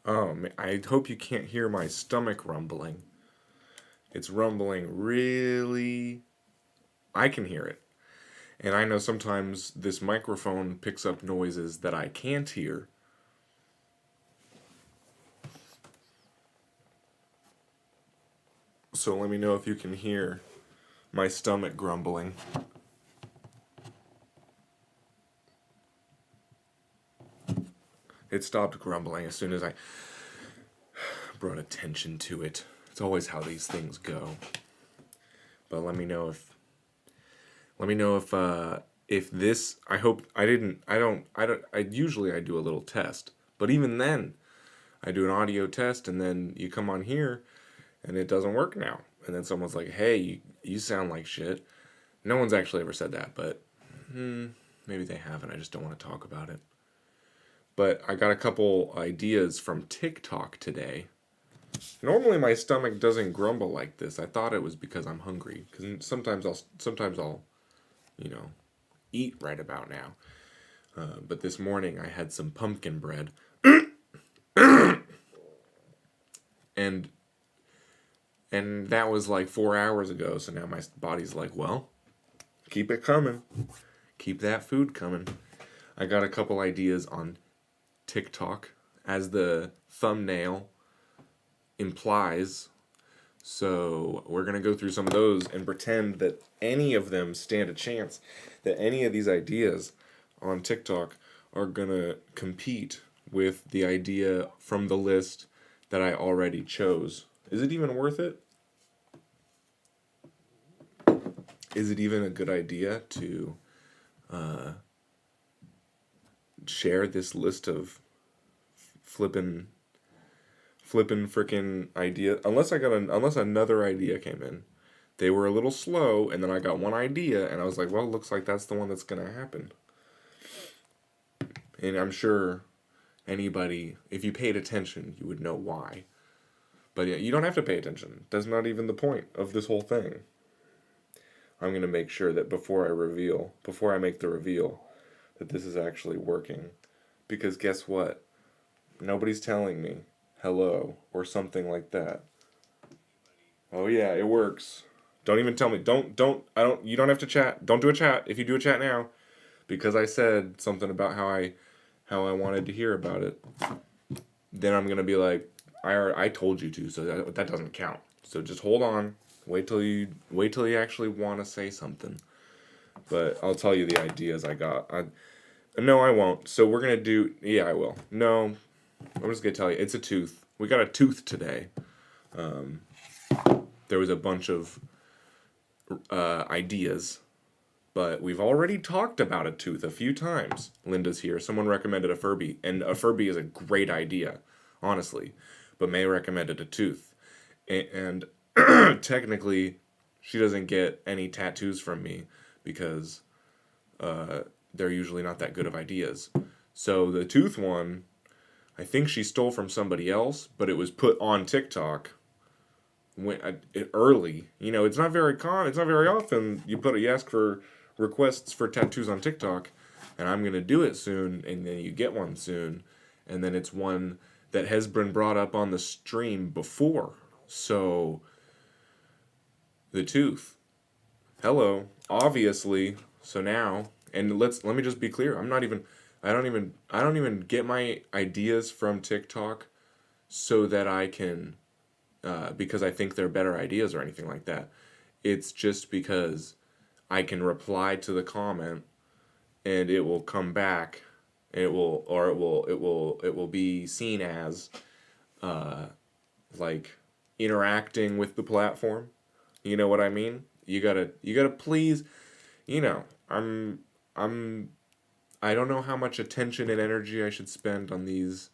I hope you can't hear my stomach rumbling. It's rumbling really. I can hear it. And I know sometimes this microphone picks up noises that I can't hear. So let me know if you can hear my stomach grumbling. It stopped grumbling as soon as I brought attention to it. It's always how these things go. But let me know if this, I hope I usually I do a little test. But even then, I do an audio test and then you come on here and it doesn't work now. And then someone's like, "Hey, you sound like shit." No one's actually ever said that, but maybe they haven't. I just don't want to talk about it. But I got a couple ideas from TikTok today. Normally my stomach doesn't grumble like this. I thought it was because I'm hungry. Because sometimes I'll you know eat right about now. But this morning I had some pumpkin bread, and that was like 4 hours ago. So now my body's like, well, keep it coming, keep that food coming. I got a couple ideas on TikTok, as the thumbnail implies. So we're going to go through some of those and pretend that any of them stand a chance, that any of these ideas on TikTok are going to compete with the idea from the list that I already chose. Is it even worth it? Is it even a good idea to share this list of flippin' frickin' idea, unless another idea came in. They were a little slow, and then I got one idea, and I was like, well, looks like that's the one that's gonna happen. And I'm sure anybody, if you paid attention, you would know why. But yeah, you don't have to pay attention. That's not even the point of this whole thing. I'm gonna make sure that before I make the reveal, that this is actually working. Because guess what? Nobody's telling me hello or something like that. Oh yeah, it works. Don't even tell me. You don't have to chat. Don't do a chat if you do a chat now, because I said something about how I wanted to hear about it. Then I'm gonna be like, I told you to, so that doesn't count. So just hold on. Wait till you actually want to say something. But I'll tell you the ideas I got. No, I won't. So we're gonna do. Yeah, I will. No, I'm just gonna tell you. It's a tooth. We got a tooth today. There was a bunch of ideas, but we've already talked about a tooth a few times. Linda's here. Someone recommended a Furby, and a Furby is a great idea, honestly. But May recommended a tooth, and technically, she doesn't get any tattoos from me because they're usually not that good of ideas. So the tooth one, I think she stole from somebody else, but it was put on TikTok early. It's not very It's not very often you ask for requests for tattoos on TikTok, and I'm gonna do it soon, and then you get one soon, and then it's one that has been brought up on the stream before. So the tooth. Hello. Obviously. So now, and let me just be clear. I don't even get my ideas from TikTok so that I can because I think they're better ideas or anything like that. It's just because I can reply to the comment and it will come back. It will be seen as like interacting with the platform. You know what I mean? You gotta please. You know, I don't know how much attention and energy I should spend on these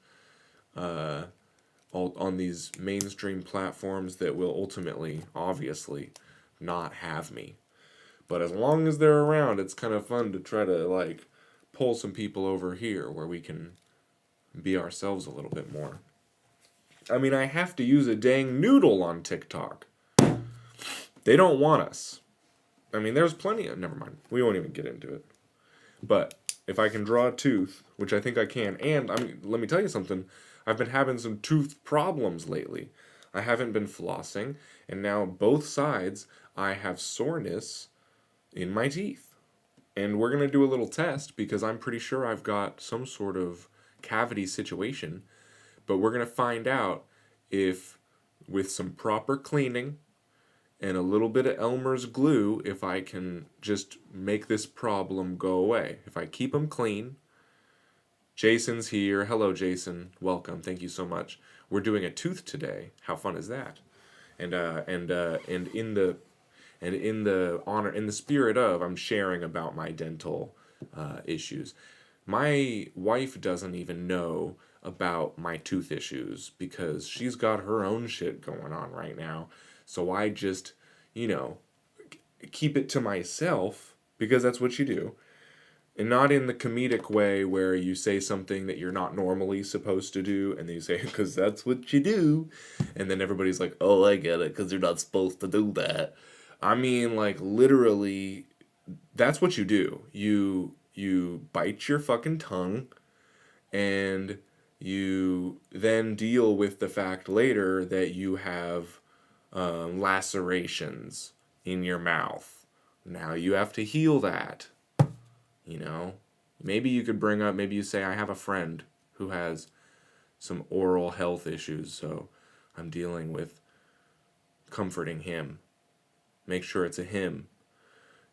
on these mainstream platforms that will ultimately, obviously, not have me. But as long as they're around, it's kind of fun to try to like pull some people over here where we can be ourselves a little bit more. I mean, I have to use a dang noodle on TikTok. They don't want us. I mean, there's plenty of. Never mind. We won't even get into it. But if I can draw a tooth, which I think I can, and let me tell you something. I've been having some tooth problems lately. I haven't been flossing, and now both sides I have soreness in my teeth. And we're going to do a little test because I'm pretty sure I've got some sort of cavity situation. But we're going to find out if, with some proper cleaning and a little bit of Elmer's glue, if I can just make this problem go away. If I keep them clean. Jason's here. Hello, Jason. Welcome. Thank you so much. We're doing a tooth today. How fun is that? And in the honor, in the spirit of, I'm sharing about my dental issues. My wife doesn't even know about my tooth issues because she's got her own shit going on right now. So I just, you know, keep it to myself because that's what you do. And not in the comedic way where you say something that you're not normally supposed to do, and then you say, because that's what you do. And then everybody's like, oh, I get it, because you're not supposed to do that. I mean, like, literally, that's what you do. You bite your fucking tongue, and you then deal with the fact later that you have lacerations in your mouth. Now you have to heal that. You know, maybe you could bring up, maybe you say, I have a friend who has some oral health issues, so I'm dealing with comforting him. Make sure it's a him.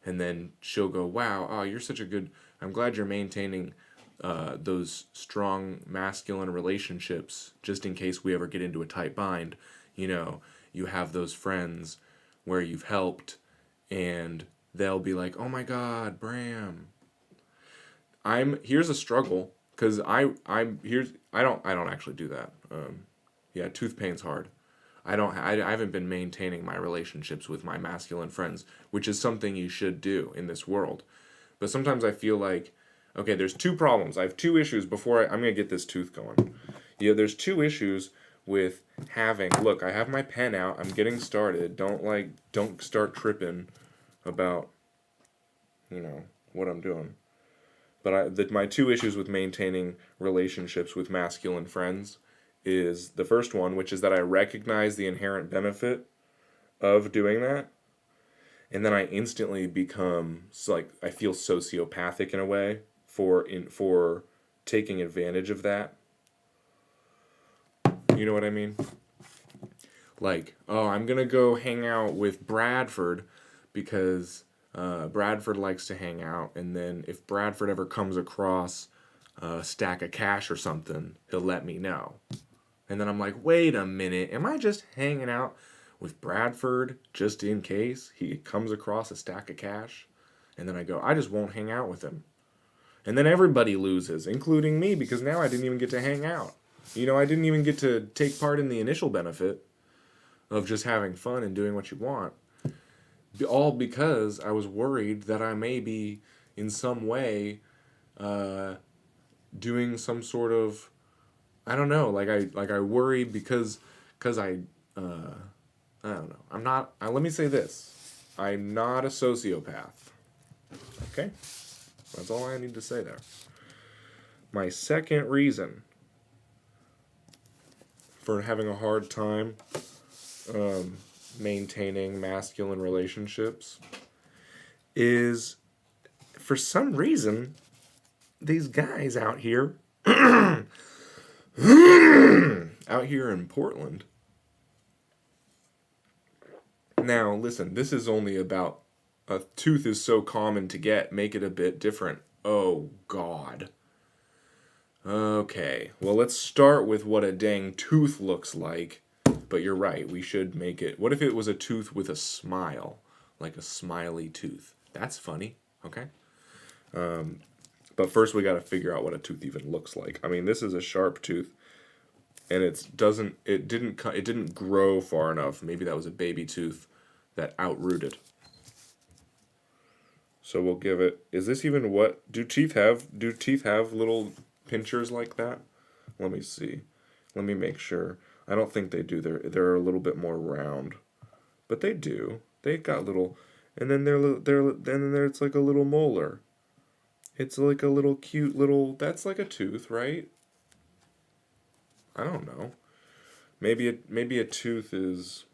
And then she'll go, wow, oh, you're such a good, I'm glad you're maintaining those strong masculine relationships just in case we ever get into a tight bind. You know, you have those friends where you've helped and they'll be like, oh my God, Bram. Here's a struggle because I don't actually do that. Yeah, tooth pain's hard. I haven't been maintaining my relationships with my masculine friends, which is something you should do in this world. But sometimes I feel like, okay, there's two problems. I have two issues before I'm gonna get this tooth going. Yeah, there's two issues with having. Look, I have my pen out. I'm getting started. Don't start tripping about, what I'm doing. But my two issues with maintaining relationships with masculine friends is the first one, which is that I recognize the inherent benefit of doing that, and then I instantly become I feel sociopathic in a way for taking advantage of that. You know what I mean? Like, oh, I'm gonna go hang out with Bradford because Bradford likes to hang out, and then if Bradford ever comes across a stack of cash or something, he'll let me know. And then I'm like, wait a minute, am I just hanging out with Bradford just in case he comes across a stack of cash? And then I go, I just won't hang out with him. And then everybody loses, including me, because now I didn't even get to hang out. I didn't even get to take part in the initial benefit of just having fun and doing what you want. All because I was worried that I may be in some way doing some sort of, I don't know, like I worry because I don't know. I'm not. Let me say this: I'm not a sociopath. Okay, that's all I need to say there. My second reason for having a hard time maintaining masculine relationships is, for some reason, these guys out here out here in Portland. Now listen, this is only about a tooth is so common to get, make it a bit different. Oh God. Okay, well, let's start with what a dang tooth looks like. But you're right, we should make it. What if it was a tooth with a smile? Like a smiley tooth. That's funny, okay? But first we gotta figure out what a tooth even looks like. I mean, this is a sharp tooth, and it didn't grow far enough. Maybe that was a baby tooth that outrooted. So we'll give it. Is this even what do teeth have? Do teeth have little pinchers like that? Let me see. Let me make sure. I don't think they do. They're a little bit more round, but they do. They got little, and then there's like a little molar. It's like a little cute little. That's like a tooth, right? I don't know. Maybe a tooth is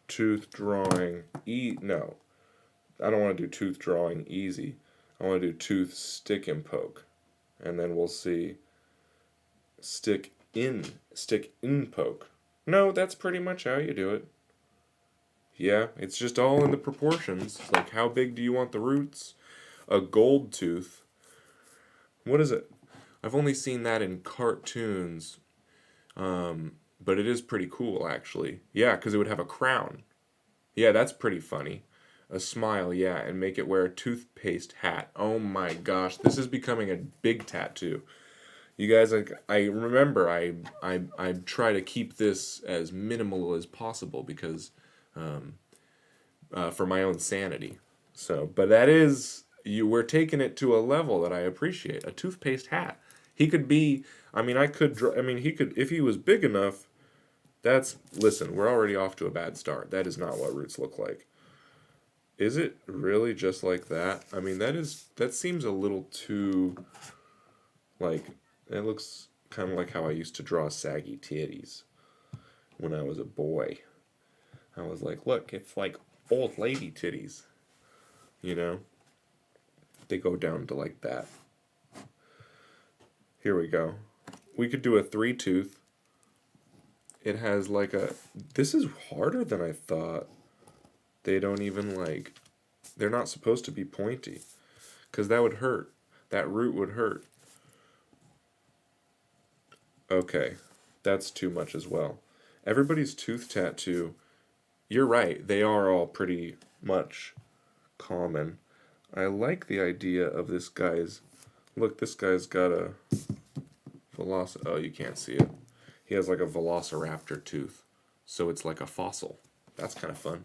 tooth drawing no. I don't want to do tooth drawing easy. I want to do tooth stick and poke. And then we'll see stick in poke. No, that's pretty much how you do it. Yeah, it's just all in the proportions. It's like, how big do you want the roots? A gold tooth. What is it? I've only seen that in cartoons, but it is pretty cool, actually. Yeah, because it would have a crown. Yeah, that's pretty funny. A smile, yeah, and make it wear a toothpaste hat. Oh my gosh, this is becoming a big tattoo. You guys, like, I remember I try to keep this as minimal as possible because for my own sanity. So, but that is we're taking it to a level that I appreciate. A toothpaste hat. He could be. I mean, I mean, he could if he was big enough. Listen. We're already off to a bad start. That is not what roots look like. Is it really just like that? I mean, that seems a little too like it looks kind of like how I used to draw saggy titties when I was a boy. I was like, look, it's like old lady titties. You know? They go down to like that. Here we go. We could do a 3-tooth. It has like a. This is harder than I thought. They don't even like. They're not supposed to be pointy. Because that would hurt. That root would hurt. Okay. That's too much as well. Everybody's tooth tattoo. You're right. They are all pretty much common. I like the idea of this guy's. Look, this guy's got a Oh, you can't see it. He has like a velociraptor tooth. So it's like a fossil. That's kind of fun.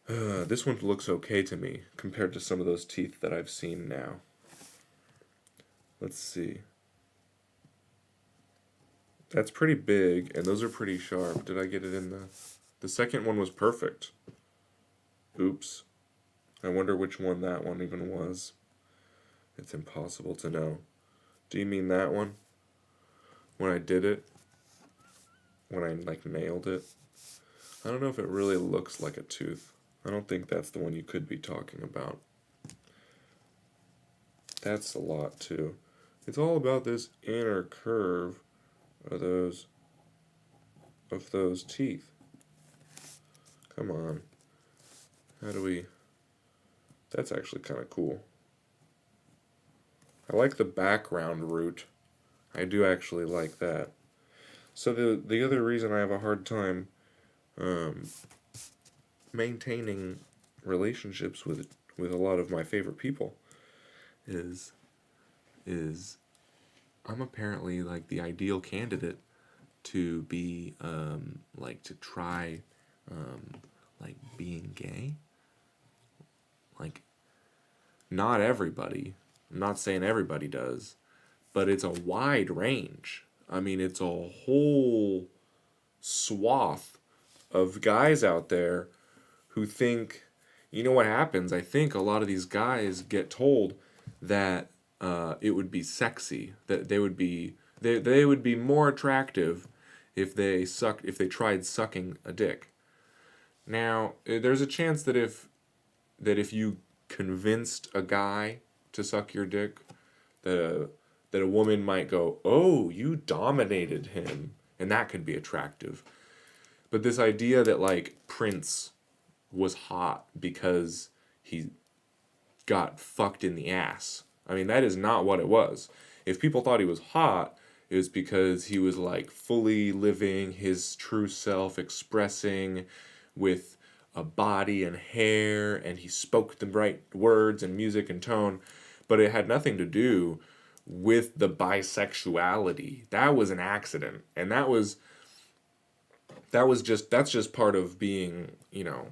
This one looks okay to me compared to some of those teeth that I've seen now. Let's see. That's pretty big, and those are pretty sharp. Did I get it in the... The second one was perfect. Oops. I wonder which one that one even was. It's impossible to know. Do you mean that one? When I did it? When I, like, nailed it? I don't know if it really looks like a tooth. I don't think that's the one you could be talking about. That's a lot, too. It's all about this inner curve of those teeth. Come on. How do we... That's actually kind of cool. I like the background root. I do actually like that. So the other reason I have a hard time maintaining relationships with a lot of my favorite people is I'm apparently like the ideal candidate to be like to try like being gay. Like not everybody. I'm not saying everybody does, but it's a wide range. I mean, it's a whole swath of guys out there who think, you know what happens? I think a lot of these guys get told that it would be sexy, that they would be more attractive if they tried sucking a dick. Now, there's a chance that if you convinced a guy to suck your dick, that a woman might go, "Oh, you dominated him," and that could be attractive. But this idea that like Prince was hot because he got fucked in the ass. I mean, that is not what it was. If people thought he was hot, it was because he was like fully living his true self, expressing with a body and hair, and he spoke the right words and music and tone, but it had nothing to do with the bisexuality. That was an accident, and that's just part of being, you know,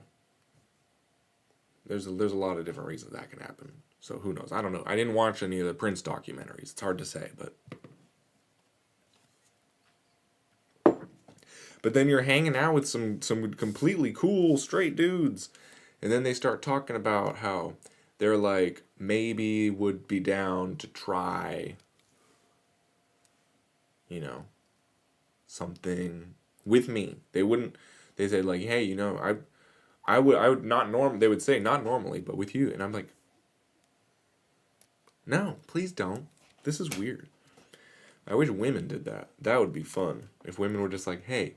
there's a lot of different reasons that can happen. So who knows? I don't know. I didn't watch any of the Prince documentaries. It's hard to say, but then you're hanging out with some completely cool straight dudes, and then they start talking about how they're like maybe would be down to try you know, something with me. They wouldn't. They said like, hey, I would not norm. They would say not normally, but with you, and I'm like, no, please don't. This is weird. I wish women did that. That would be fun. If women were just like, hey,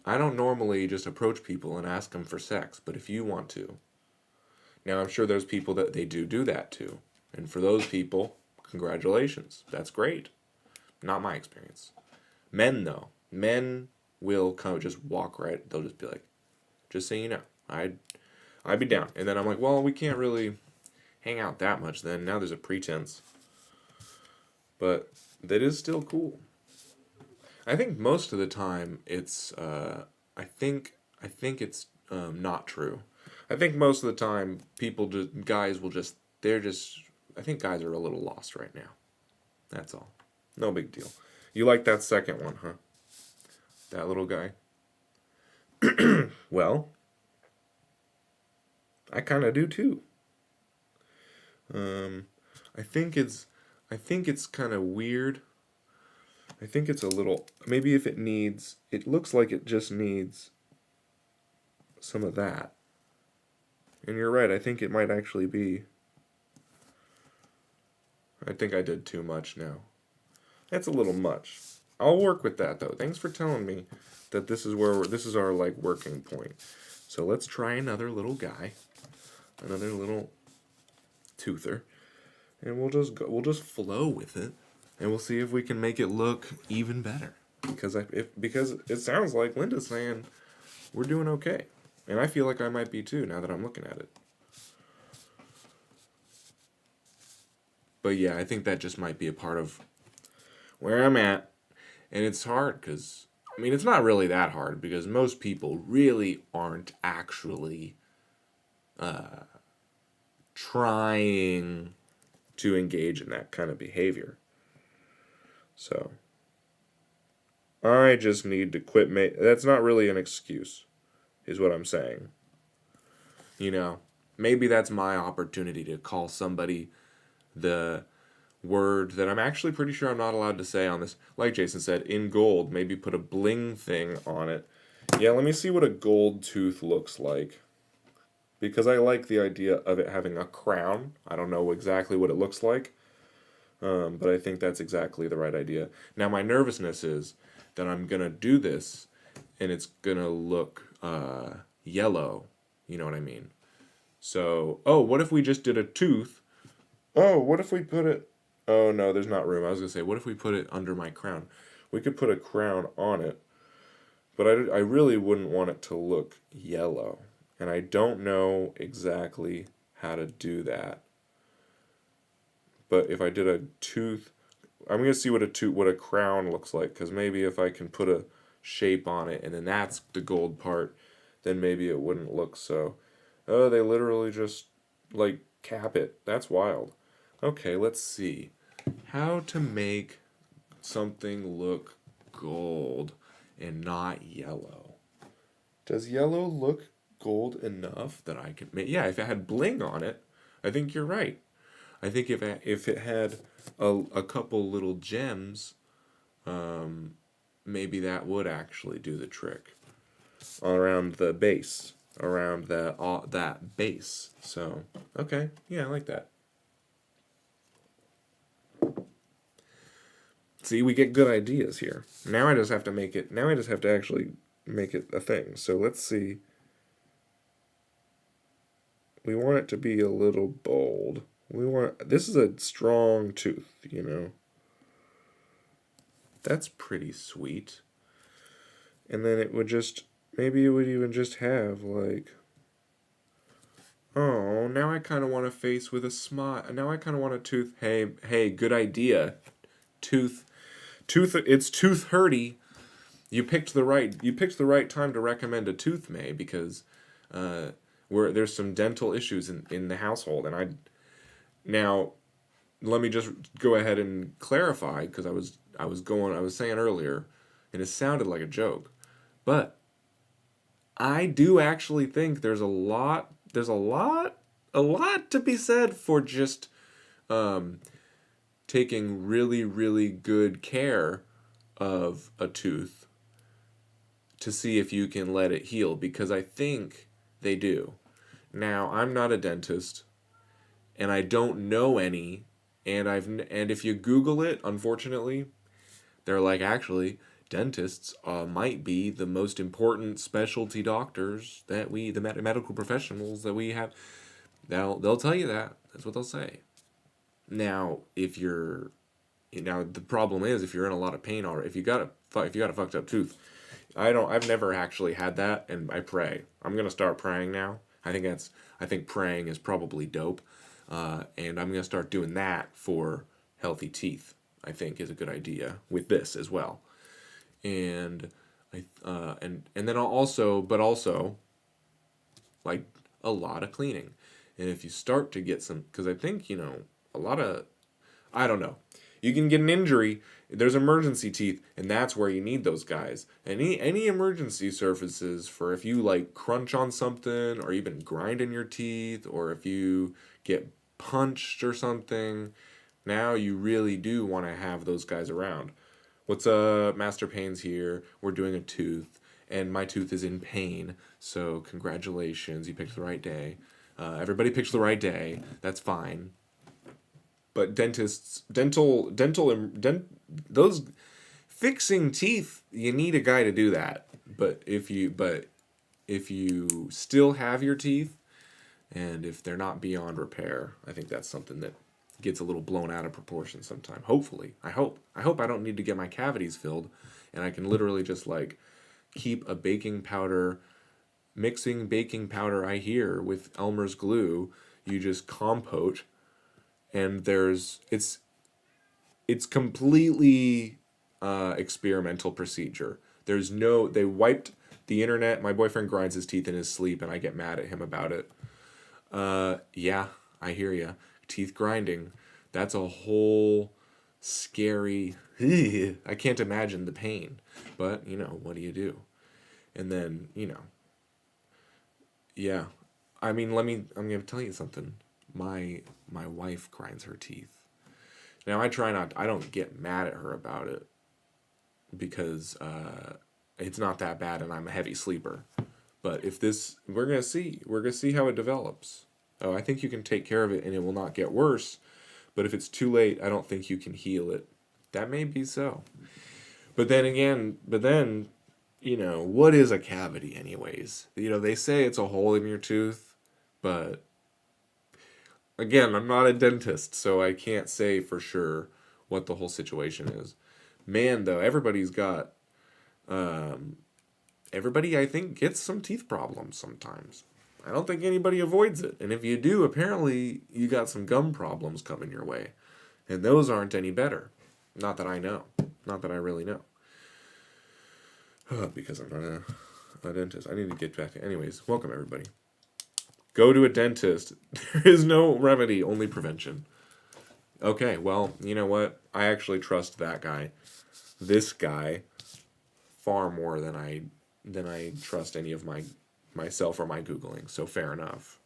I don't normally just approach people and ask them for sex, but if you want to. Now, I'm sure there's people that they do that to. And for those people, congratulations. That's great. Not my experience. Men, though. Men will come just walk right. They'll just be like, just so you know, I'd be down. And then I'm like, well, we can't really hang out that much then. Now there's a pretense. But that is still cool. I think most of the time it's I think it's not true. I think most of the time guys will just they're just I think guys are a little lost right now. That's all. No big deal. You like that second one, huh? That little guy. Well, I kind of do too. Um, I think it's kind of weird. I think it's a little maybe if it looks like it just needs some of that. And you're right, I think it might actually be. I think I did too much now. That's a little much. I'll work with that though. Thanks for telling me that this is our like working point. So let's try another little guy, another little toother, and we'll just flow with it, and we'll see if we can make it look even better. Because it sounds like Linda's saying we're doing okay, and I feel like I might be too now that I'm looking at it. But yeah, I think that just might be a part of where I'm at, and it's hard because I mean it's not really that hard because most people really aren't actually trying to engage in that kind of behavior. So I just need to quit. That's not really an excuse, is what I'm saying. You know, maybe that's my opportunity to call somebody the word that I'm actually pretty sure I'm not allowed to say on this. Like Jason said, in gold, maybe put a bling thing on it. Yeah, let me see what a gold tooth looks like. Because I like the idea of it having a crown. I don't know exactly what it looks like, but I think that's exactly the right idea. Now, my nervousness is that I'm going to do this and it's going to look yellow. You know what I mean? So, oh, what if we just did a tooth? Oh, what if we put it... Oh, no, there's not room. I was going to say, what if we put it under my crown? We could put a crown on it, but I really wouldn't want it to look yellow. And I don't know exactly how to do that. But if I did a tooth... I'm going to see what a crown looks like, because maybe if I can put a shape on it, and then that's the gold part, then maybe it wouldn't look so... Oh, they literally just, like, cap it. That's wild. Okay, let's see. How to make something look gold and not yellow. Does yellow look gold enough that I can make... Yeah, if it had bling on it, I think you're right. I think if it had a couple little gems, maybe that would actually do the trick. Around the base. Around that base. So, okay. Yeah, I like that. See, we get good ideas here. Now I just have to actually make it a thing. So let's see. We want it to be a little bold. This is a strong tooth, you know. That's pretty sweet. And then maybe it would even just have like, oh, now I kind of want a face with a smile. Now I kind of want a tooth. Hey, good idea. It's tooth hurty. You picked the right time to recommend a tooth, May, because there's some dental issues in the household, and now let me just go ahead and clarify, because I was saying earlier, and it sounded like a joke, but I do actually think there's a lot to be said for just taking really, really good care of a tooth to see if you can let it heal, because I think they do. Now, I'm not a dentist and I don't know any, and if you Google it, unfortunately, they're like, actually, dentists might be the most important specialty doctors that the medical professionals that we have. They'll tell you that. That's what they'll say. Now, the problem is, if you're in a lot of pain already, if you got a fucked up tooth, I've never actually had that, and I pray. I'm gonna start praying now. I think praying is probably dope, and I'm gonna start doing that for healthy teeth. I think is a good idea with this as well, and and then also like a lot of cleaning, and if you start to get some, because I think a lot of, I don't know. You can get an injury. There's emergency teeth, and that's where you need those guys. Any emergency surfaces for if you like crunch on something, or you've been grinding your teeth, or if you get punched or something. Now you really do want to have those guys around. What's up, Master Pain's here. We're doing a tooth, and my tooth is in pain. So congratulations, you picked the right day. Everybody picks the right day. That's fine. But those fixing teeth, you need a guy to do that. But if you still have your teeth, and if they're not beyond repair, I think that's something that gets a little blown out of proportion sometime. Hopefully, I hope I don't need to get my cavities filled, and I can literally just like keep a mixing baking powder. I hear with Elmer's glue, you just compote. And it's completely experimental procedure. They wiped the internet. My boyfriend grinds his teeth in his sleep, and I get mad at him about it. Yeah, I hear ya. Teeth grinding. That's a whole scary. I can't imagine the pain, but what do you do? And then yeah. I mean, I'm gonna tell you something. My wife grinds her teeth. Now I don't get mad at her about it, because it's not that bad and I'm a heavy sleeper. But we're gonna see how it develops. Oh, I think you can take care of it and it will not get worse. But if it's too late, I don't think you can heal it. That may be so. But then, what is a cavity anyways? They say it's a hole in your tooth, but again, I'm not a dentist, so I can't say for sure what the whole situation is. Man, though, everybody I think gets some teeth problems sometimes. I don't think anybody avoids it. And if you do, apparently you got some gum problems coming your way. And those aren't any better. Not that I know. Not that I really know. Because I'm not a dentist. I need to get back. Anyways, welcome everybody. Go to a dentist. There is no remedy, only prevention. Okay, well, you know what? I actually trust that guy. This guy far more than I trust any of myself or my Googling. So fair enough.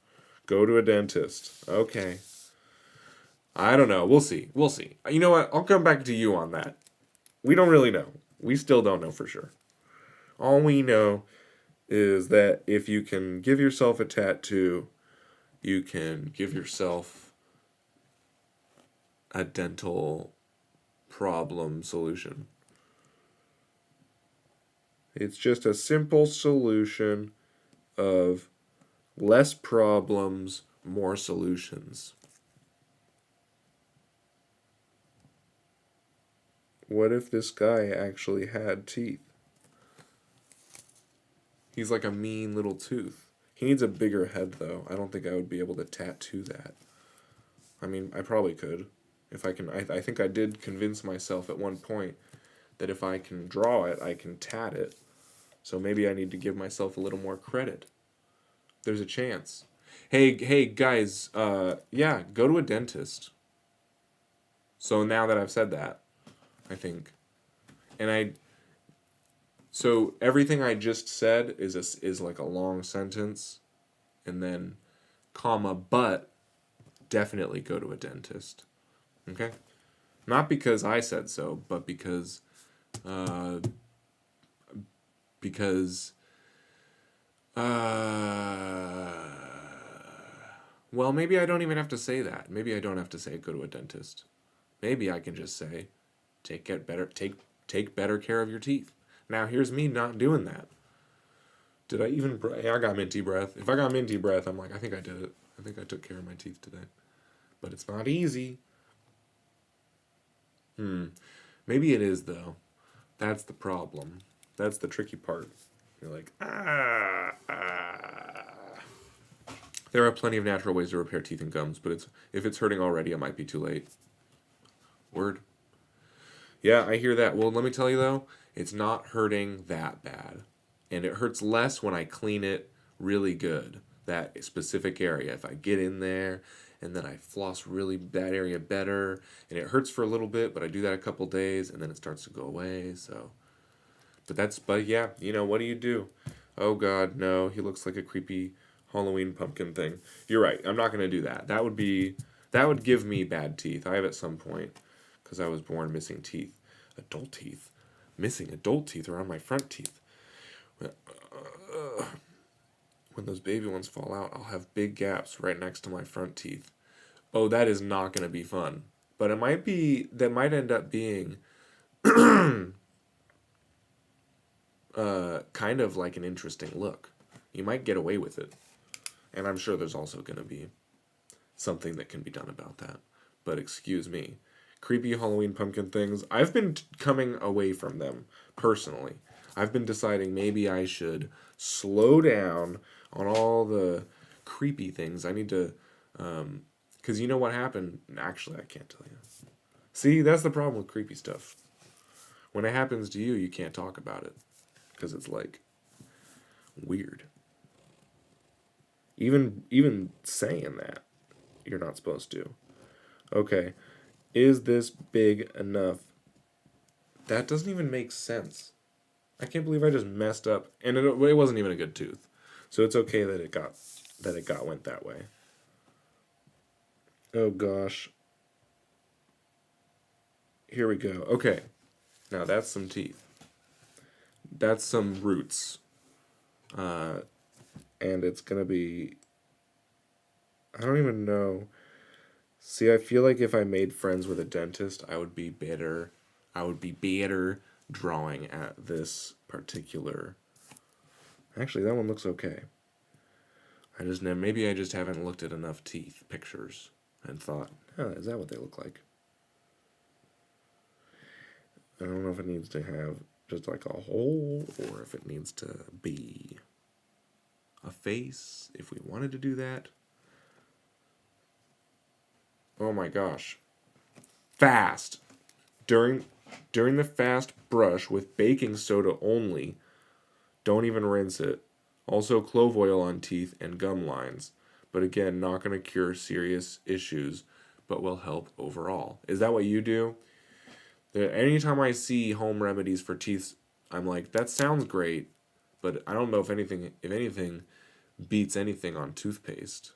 Go to a dentist. Okay. I don't know. We'll see. We'll see. You know what? I'll come back to you on that. We don't really know. We still don't know for sure. All we know is that if you can give yourself a tattoo, you can give yourself a dental problem solution. It's just a simple solution of less problems, more solutions. What if this guy actually had teeth? He's like a mean little tooth. He needs a bigger head, though. I don't think I would be able to tattoo that. I mean, I probably could. If I can, I think I did convince myself at one point that if I can draw it, I can tat it. So maybe I need to give myself a little more credit. There's a chance. Hey guys, yeah, go to a dentist. So now that I've said that, I think, so everything I just said is like a long sentence, and then comma, but definitely go to a dentist. Okay? Not because I said so, but uh, because uh, well, maybe I don't even have to say that. Maybe I don't have to say go to a dentist. Maybe I can just say take better care of your teeth. Now here's me not doing that. Did I even? Yeah, I got minty breath. If I got minty breath, I'm like, I think I did it. I think I took care of my teeth today. But it's not easy. Maybe it is though. That's the problem. That's the tricky part. You're like, ah. There are plenty of natural ways to repair teeth and gums, but if it's hurting already, it might be too late. Word. Yeah, I hear that. Well, let me tell you though, it's not hurting that bad. And it hurts less when I clean it really good. That specific area. If I get in there and then I floss really that area better, and it hurts for a little bit, but I do that a couple days and then it starts to go away. So, but yeah, what do you do? Oh God, no, he looks like a creepy Halloween pumpkin thing. You're right. I'm not gonna do that. That would give me bad teeth. I have at some point because I was born missing teeth, adult teeth, missing adult teeth around my front teeth. When those baby ones fall out, I'll have big gaps right next to my front teeth. Oh, that is not going to be fun. But that might end up being kind of like an interesting look. You might get away with it. And I'm sure there's also going to be something that can be done about that. But excuse me. Creepy Halloween pumpkin things, I've been coming away from them personally. I've been deciding maybe I should slow down on all the creepy things. I need to, because you know what happened? Actually, I can't tell you. See, that's the problem with creepy stuff. When it happens to you, you can't talk about it because it's like weird. Even saying that, you're not supposed to. Okay, is this big enough? That doesn't even make sense. I can't believe I just messed up, and it wasn't even a good tooth, so it's okay that it went that way. Oh gosh. Here we go. Okay, now that's some teeth. That's some roots, and it's gonna be. I don't even know. See, I feel like if I made friends with a dentist, I would be better. I would be better drawing at this particular. Actually, that one looks okay. Maybe I just haven't looked at enough teeth pictures and thought, oh, is that what they look like? I don't know if it needs to have just like a hole or if it needs to be a face if we wanted to do that. Oh my gosh. Fast. During the fast brush with baking soda only. Don't even rinse it. Also clove oil on teeth and gum lines. But again, not going to cure serious issues, but will help overall. Is that what you do? Anytime I see home remedies for teeth, I'm like, that sounds great, but I don't know if anything beats anything on toothpaste.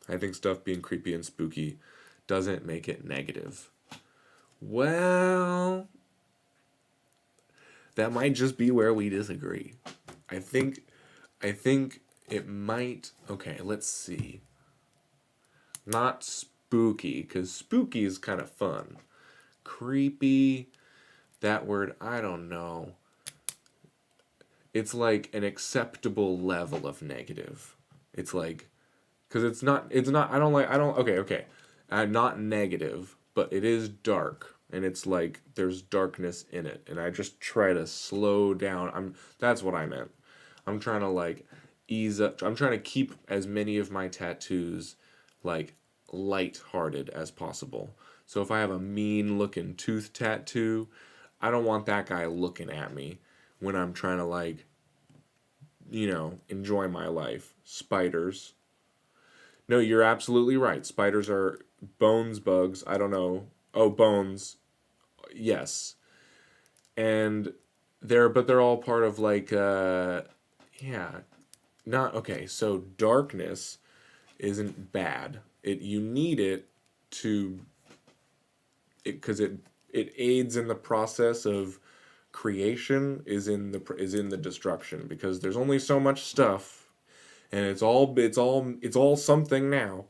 I think stuff being creepy and spooky doesn't make it negative. Well, that might just be where we disagree. I think it might. Okay, let's see. Not spooky, because spooky is kind of fun. Creepy, that word, I don't know. It's like an acceptable level of negative. It's like, because it's not, okay. Not negative, but it is dark. And it's like, there's darkness in it. And I just try to slow down. That's what I meant. I'm trying to like ease up. I'm trying to keep as many of my tattoos like light-hearted as possible. So if I have a mean looking tooth tattoo, I don't want that guy looking at me when I'm trying to like, enjoy my life. Spiders. No, you're absolutely right. Spiders are bugs. I don't know. Oh, bones. Yes. And they're all part of like, yeah. Not, okay, so darkness isn't bad. You need it to it aids in the process of creation is in the destruction, because there's only so much stuff, and it's all something now.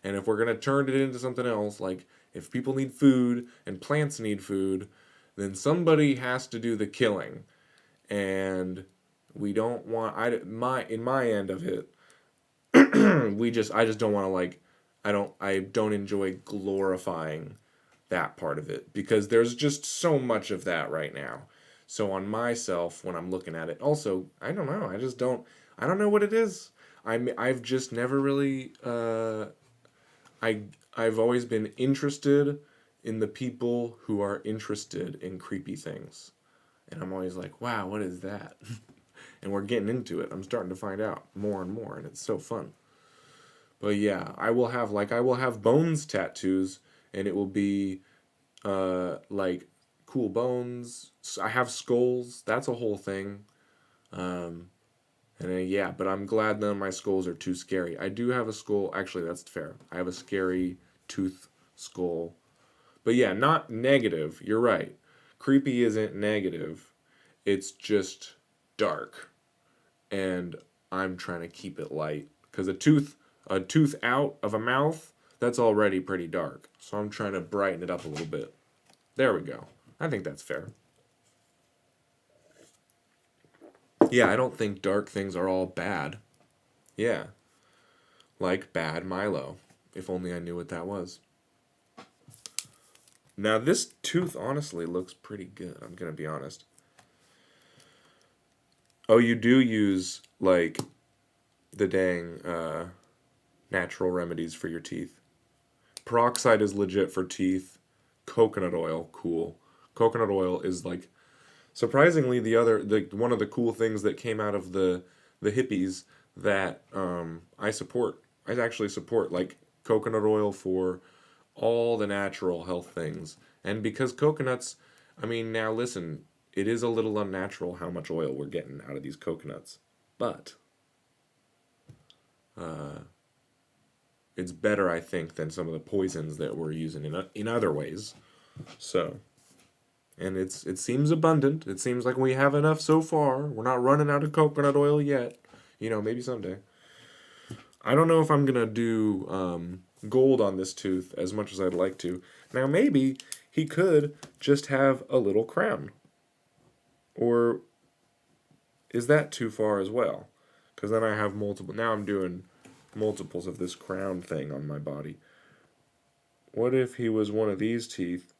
And if we're going to turn it into something else, like if people need food and plants need food, then somebody has to do the killing. And we don't want in my end of it, I just don't want to, like, I don't enjoy glorifying that part of it, because there's just so much of that right now. So on myself, when I'm looking at it, also, I don't know, I don't know what it is. I've just never really I I've always been interested in the people who are interested in creepy things. And I'm always like, wow, what is that? And we're getting into it. I'm starting to find out more and more, and it's so fun. But yeah, I will have bones tattoos, and it will be like cool bones. I have skulls. That's a whole thing. Um, and yeah, but I'm glad none of my skulls are too scary. I do have a skull. Actually, that's fair. I have a scary tooth skull. But yeah, not negative. You're right. Creepy isn't negative. It's just dark. And I'm trying to keep it light, because a tooth out of a mouth, that's already pretty dark. So I'm trying to brighten it up a little bit. There we go. I think that's fair. Yeah, I don't think dark things are all bad. Yeah, like bad Milo. If only I knew what that was. Now, this tooth honestly looks pretty good, I'm going to be honest. Oh, you do use, like, the dang natural remedies for your teeth. Peroxide is legit for teeth. Coconut oil, cool. Coconut oil is, like, surprisingly one of the cool things that came out of the hippies that I support. I actually support, like, coconut oil for all the natural health things. And because coconuts, I mean, now listen, it is a little unnatural how much oil we're getting out of these coconuts. But it's better, I think, than some of the poisons that we're using in other ways. So, and it seems abundant. It seems like we have enough so far. We're not running out of coconut oil yet. Maybe someday. I don't know if I'm gonna do gold on this tooth as much as I'd like to. Now maybe he could just have a little crown. Or is that too far as well? Because then I have multiple. Now I'm doing multiples of this crown thing on my body. What if he was one of these teeth?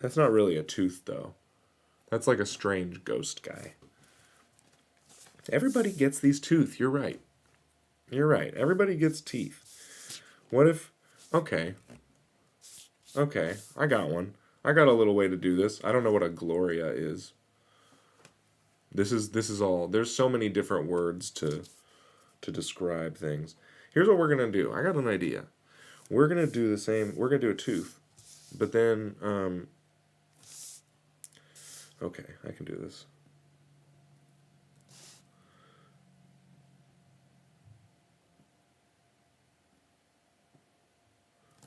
That's not really a tooth, though. That's like a strange ghost guy. Everybody gets these teeth. You're right. You're right. Everybody gets teeth. What if... Okay. Okay, I got one. I got a little way to do this. I don't know what a Gloria is. This is all... There's so many different words to describe things. Here's what we're going to do. I got an idea. We're going to do the same... We're going to do a tooth. But then... Okay, I can do this.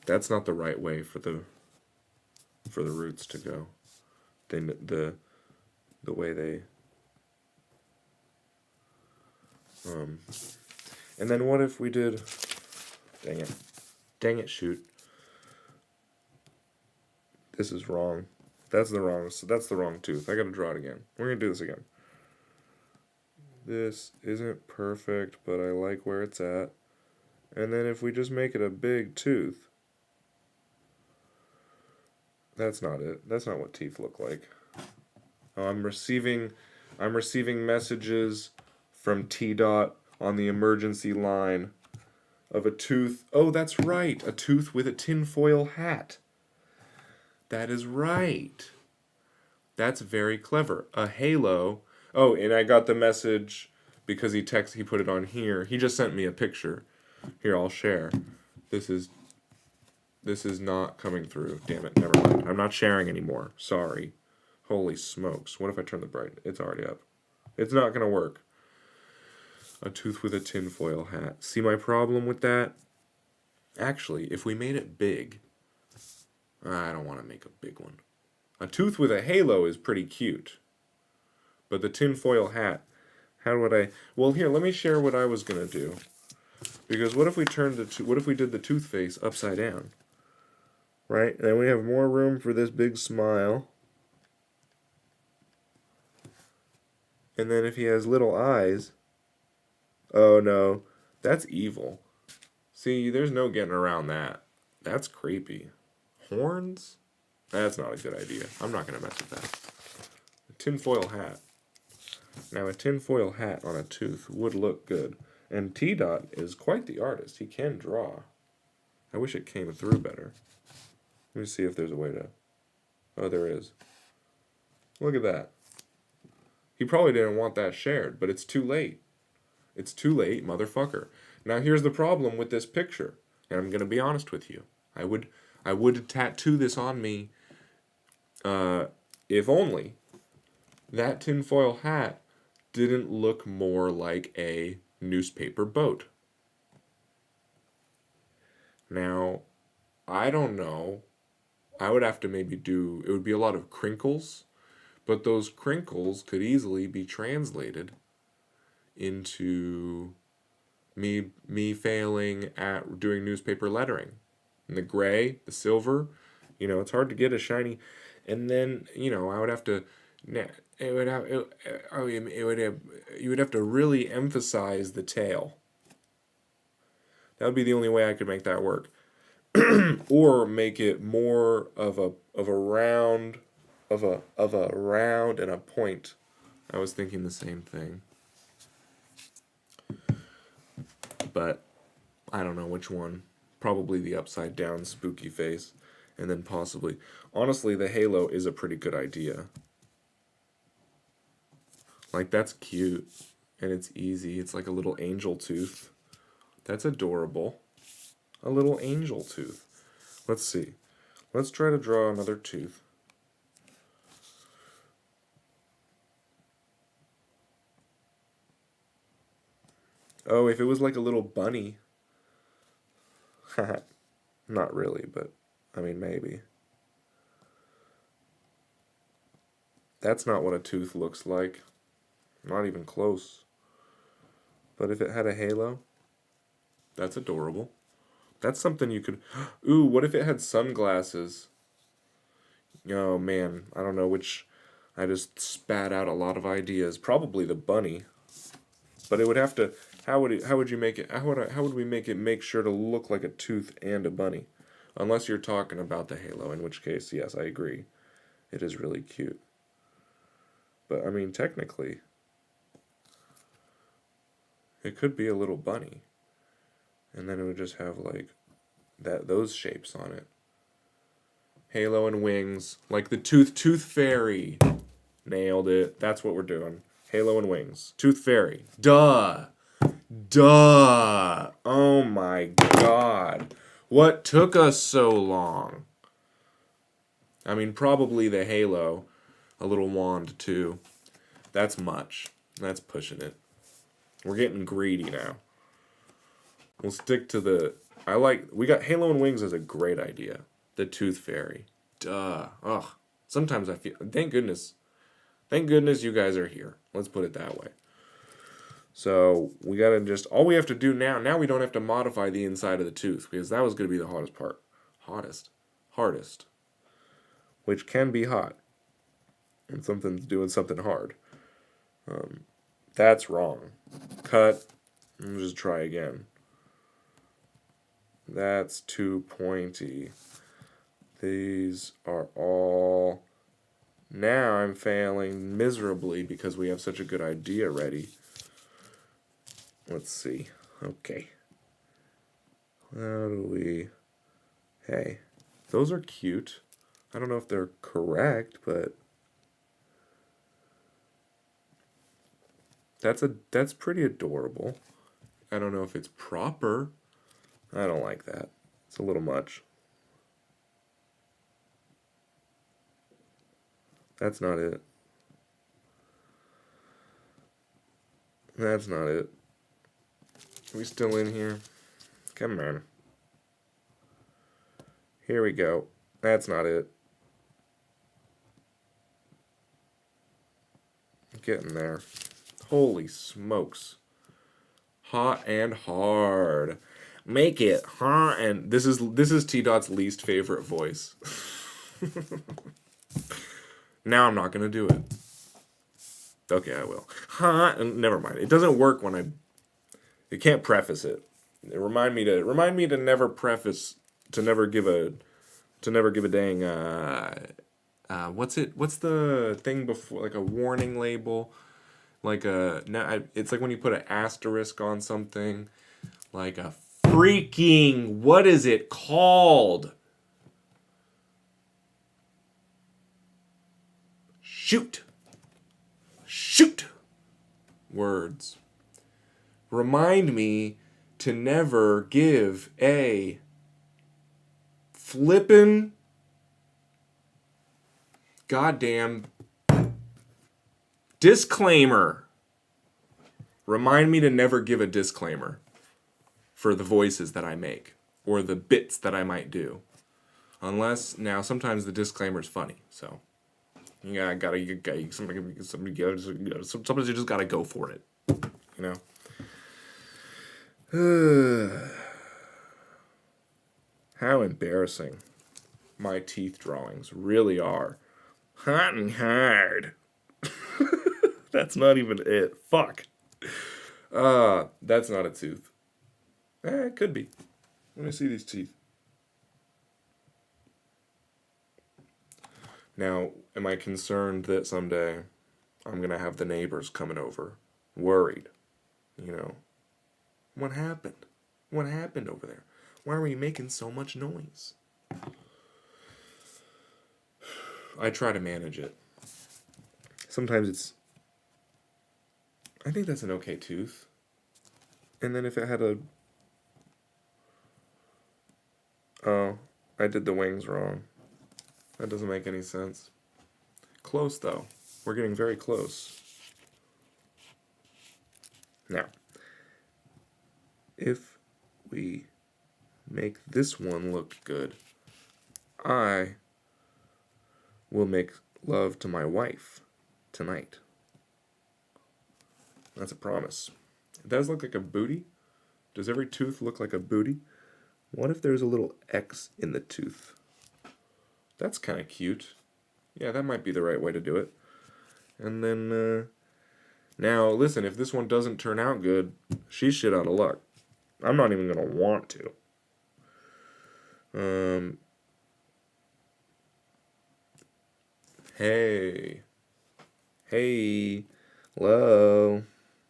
That's not the right way for the roots to go. The way they and then what if we did, dang it, shoot, this is wrong. That's the wrong tooth. I gotta draw it again. We're gonna do this again. This isn't perfect, but I like where it's at. And then if we just make it a big tooth, that's not it. That's not what teeth look like. Oh, I'm receiving messages from T-Dot on the emergency line of a tooth. Oh, that's right. A tooth with a tinfoil hat. That is right. That's very clever. A halo. Oh, and I got the message because he put it on here. He just sent me a picture. Here, I'll share. This is not coming through. Damn it, never mind. I'm not sharing anymore. Sorry. Holy smokes. What if I turn the bright? It's already up. It's not going to work. A tooth with a tinfoil hat. See my problem with that? Actually, if we made it big, I don't want to make a big one. A tooth with a halo is pretty cute. But the tinfoil hat, how would I... Well, here, let me share what I was going to do. Because what if we what if we did the tooth face upside down? Right? And then we have more room for this big smile. And then if he has little eyes... Oh, no. That's evil. See, there's no getting around that. That's creepy. Horns? That's not a good idea. I'm not going to mess with that. A tinfoil hat. Now, a tinfoil hat on a tooth would look good. And T-Dot is quite the artist. He can draw. I wish it came through better. Let me see if there's a way to... Oh, there is. Look at that. He probably didn't want that shared, but it's too late. It's too late, motherfucker. Now, here's the problem with this picture. And I'm going to be honest with you. I would tattoo this on me if only that tinfoil hat didn't look more like a newspaper boat. Now, I don't know. I would have to maybe do... It would be a lot of crinkles. But those crinkles could easily be translated into me failing at doing newspaper lettering. And the gray, the silver, it's hard to get a shiny. And then, I would have to... You would have to really emphasize the tail. That would be the only way I could make that work. Or make it more of a round and a point. I was thinking the same thing. But I don't know which one. Probably the upside down spooky face. And then possibly... Honestly, the halo is a pretty good idea. Like, that's cute. And it's easy. It's like a little angel tooth. That's adorable. A little angel tooth. Let's see. Let's try to draw another tooth. Oh, if it was like a little bunny. Not really, but I mean, maybe. That's not what a tooth looks like. Not even close. But if it had a halo, that's adorable. That's something you could... Ooh, what if it had sunglasses? Oh, man. I don't know which... I just spat out a lot of ideas. Probably the bunny. But it would have to... How would you make it... How would we make sure to look like a tooth and a bunny? Unless you're talking about the halo, in which case, yes, I agree. It is really cute. But, I mean, technically, it could be a little bunny. And then it would just have, like, those shapes on it. Halo and wings. Like the Tooth Fairy. Nailed it. That's what we're doing. Halo and wings. Tooth Fairy. Duh. Duh. Oh my god. What took us so long? I mean, probably the halo. A little wand, too. That's much. That's pushing it. We're getting greedy now. We'll stick to the... We got Halo and Wings as a great idea. The Tooth Fairy. Duh. Ugh. Sometimes I feel... Thank goodness you guys are here. Let's put it that way. So, we gotta just... All we have to do now we don't have to modify the inside of the tooth, because that was gonna be the hottest part. Hardest. Which can be hot. And something's doing something hard. That's wrong. Cut. And just try again. That's too pointy. These are all... Now I'm failing miserably because we have such a good idea ready. Let's see. Okay. How do we... Hey. Those are cute. I don't know if they're correct, but... That's pretty adorable. I don't know if it's proper. I don't like that. It's a little much. That's not it. That's not it. we still in here? Come on. Here we go. That's not it. Getting there. Holy smokes. Hot and hard. Make it hot and this is T Dot's least favorite voice. Now I'm not gonna do it. Okay, I will. Hot and never mind. It doesn't work when I can't preface it. Remind me to never preface to never give a dang what's the thing before, like a warning label, like it's like when you put an asterisk on something, like a freaking, what is it called? Shoot words. Remind me to never give a flippin' goddamn disclaimer. Remind me to never give a disclaimer for the voices that I make or the bits that I might do. Unless, now sometimes the disclaimer's funny, so sometimes you just gotta go for it, you know. How embarrassing my teeth drawings really are. Hot and hard. That's not even it. Fuck. That's not a tooth. It could be. Let me see these teeth. Now, am I concerned that someday I'm going to have the neighbors coming over, worried? You know, what happened? What happened over there? Why are we making so much noise? I try to manage it. Sometimes I think that's an okay tooth. And then if it had oh, I did the wings wrong. That doesn't make any sense. Close, though. We're getting very close. Now, if we make this one look good, I will make love to my wife tonight. That's a promise. It does look like a booty. Does every tooth look like a booty? What if there's a little X in the tooth? That's kind of cute. Yeah, that might be the right way to do it. And then, now, listen, if this one doesn't turn out good, she's shit out of luck. I'm not even going to want to. Hey. Hey. Hello.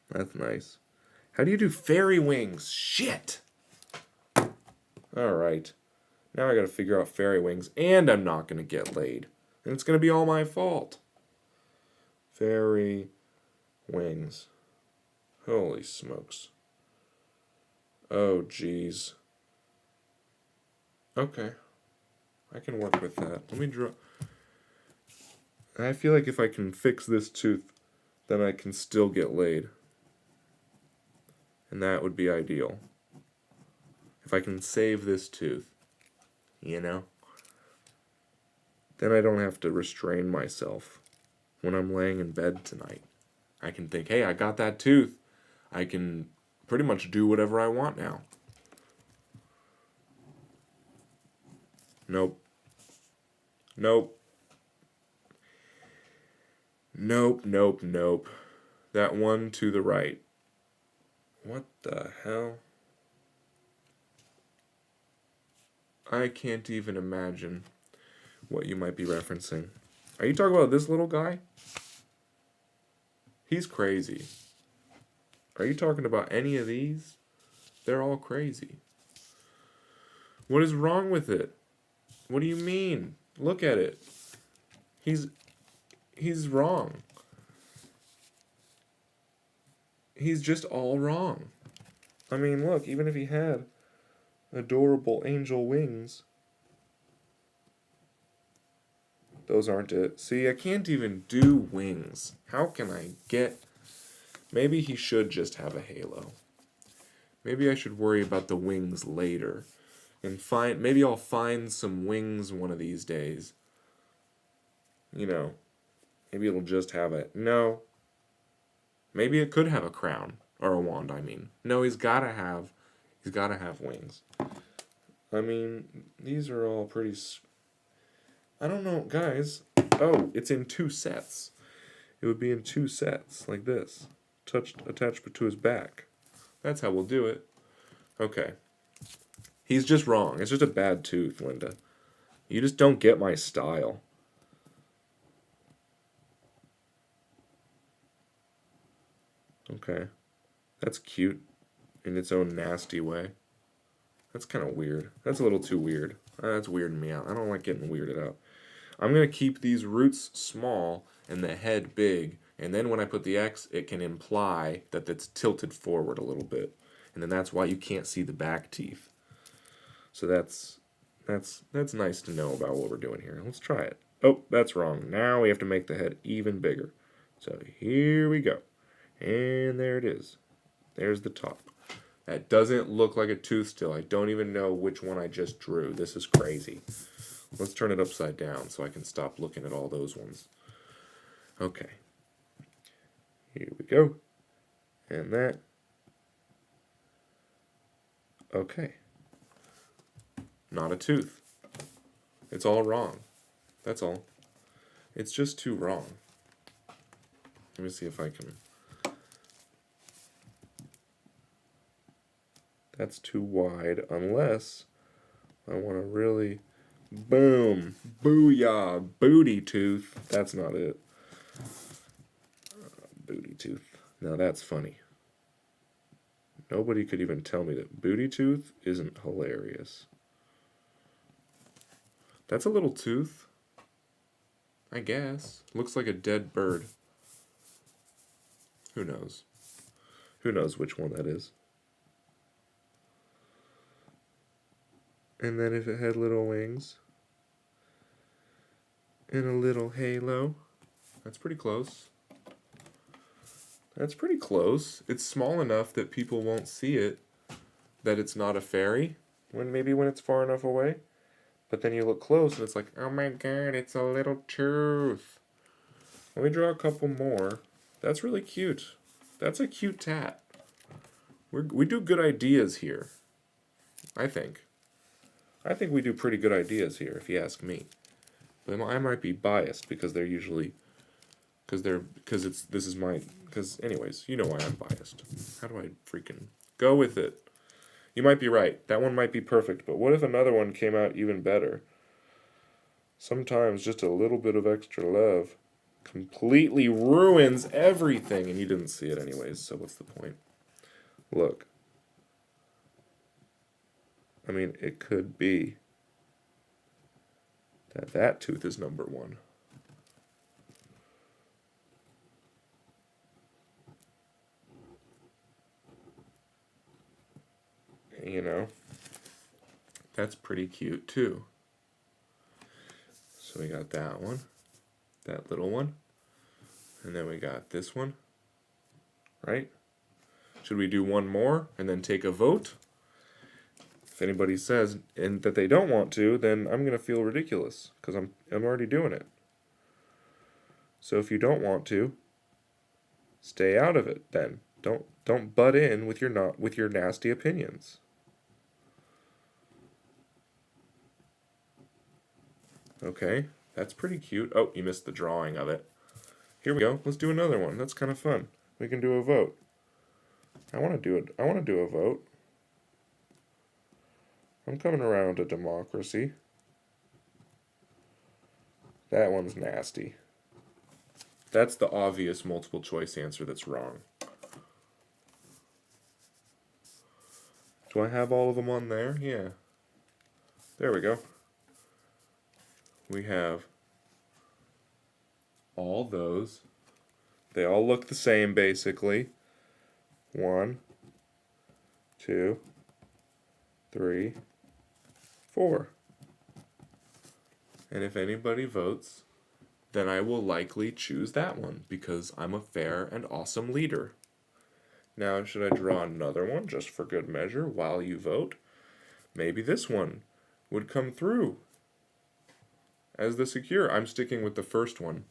That's nice. How do you do fairy wings? Shit! Alright. Now I gotta figure out fairy wings, and I'm not gonna get laid. And it's gonna be all my fault. Fairy wings. Holy smokes. Oh, jeez. Okay. I can work with that. Let me draw. I feel like if I can fix this tooth, then I can still get laid. And that would be ideal. If I can save this tooth. You know? Then I don't have to restrain myself when I'm laying in bed tonight. I can think, hey, I got that tooth. I can pretty much do whatever I want now. Nope. Nope. Nope, nope, nope. That one to the right. What the hell? I can't even imagine what you might be referencing. Are you talking about this little guy? He's crazy. Are you talking about any of these? They're all crazy. What is wrong with it? What do you mean? Look at it. He's wrong. He's just all wrong. I mean, look, even if he had adorable angel wings, those aren't it. See, I can't even do wings. How can I get... Maybe he should just have a halo. Maybe I should worry about the wings later. And maybe I'll find some wings one of these days. You know, maybe it'll just have it. No. Maybe it could have a crown. Or a wand, I mean. No, he's gotta have wings. I mean, these are all pretty... I don't know, guys. Oh, it's in 2 sets. It would be in 2 sets, like this. Attached to his back. That's how we'll do it. Okay. He's just wrong. It's just a bad tooth, Linda. You just don't get my style. Okay. That's cute in its own nasty way. That's kind of weird. That's a little too weird. That's weirding me out. I don't like getting weirded out. I'm going to keep these roots small and the head big, and then when I put the X, it can imply that it's tilted forward a little bit. And then that's why you can't see the back teeth. So that's nice to know about what we're doing here. Let's try it. Oh, that's wrong. Now we have to make the head even bigger. So here we go. And there it is. There's the top. That doesn't look like a tooth still. I don't even know which one I just drew. This is crazy. Let's turn it upside down so I can stop looking at all those ones. Okay. Here we go. And that. Okay. Not a tooth. It's all wrong. That's all. It's just too wrong. Let me see if I can... That's too wide, unless I want to really... Boom! Booyah! Booty tooth. That's not it. Booty tooth. Now that's funny. Nobody could even tell me that booty tooth isn't hilarious. That's a little tooth. I guess. Looks like a dead bird. Who knows? Who knows which one that is? And then if it had little wings and a little halo, that's pretty close. That's pretty close. It's small enough that people won't see it, that it's not a fairy, maybe when it's far enough away. But then you look close and it's like, oh my god, it's a little tooth. Let me draw a couple more. That's really cute. That's a cute tat. We do good ideas here, I think. I think we do pretty good ideas here, if you ask me. But I might be biased because they're usually, anyways, you know why I'm biased. How do I freaking go with it? You might be right. That one might be perfect, but what if another one came out even better? Sometimes just a little bit of extra love completely ruins everything, and you didn't see it anyways, so what's the point? Look. I mean, it could be that tooth is number 1. You know, that's pretty cute too. So we got that one, that little one, and then we got this one, right? Should we do one more and then take a vote? If anybody says and that they don't want to, then I'm going to feel ridiculous because I'm already doing it. So if you don't want to, stay out of it then. Don't butt in with your nasty opinions. Okay, that's pretty cute. Oh, you missed the drawing of it. Here we go. Let's do another one. That's kind of fun. We can do a vote. I want to do a vote. I'm coming around to democracy. That one's nasty. That's the obvious multiple choice answer that's wrong. Do I have all of them on there? Yeah. There we go. We have all those. They all look the same, basically. 1, 2, 3, 4. And if anybody votes, then I will likely choose that one because I'm a fair and awesome leader. Now, should I draw another one just for good measure while you vote? Maybe this one would come through as the secure. I'm sticking with the first one.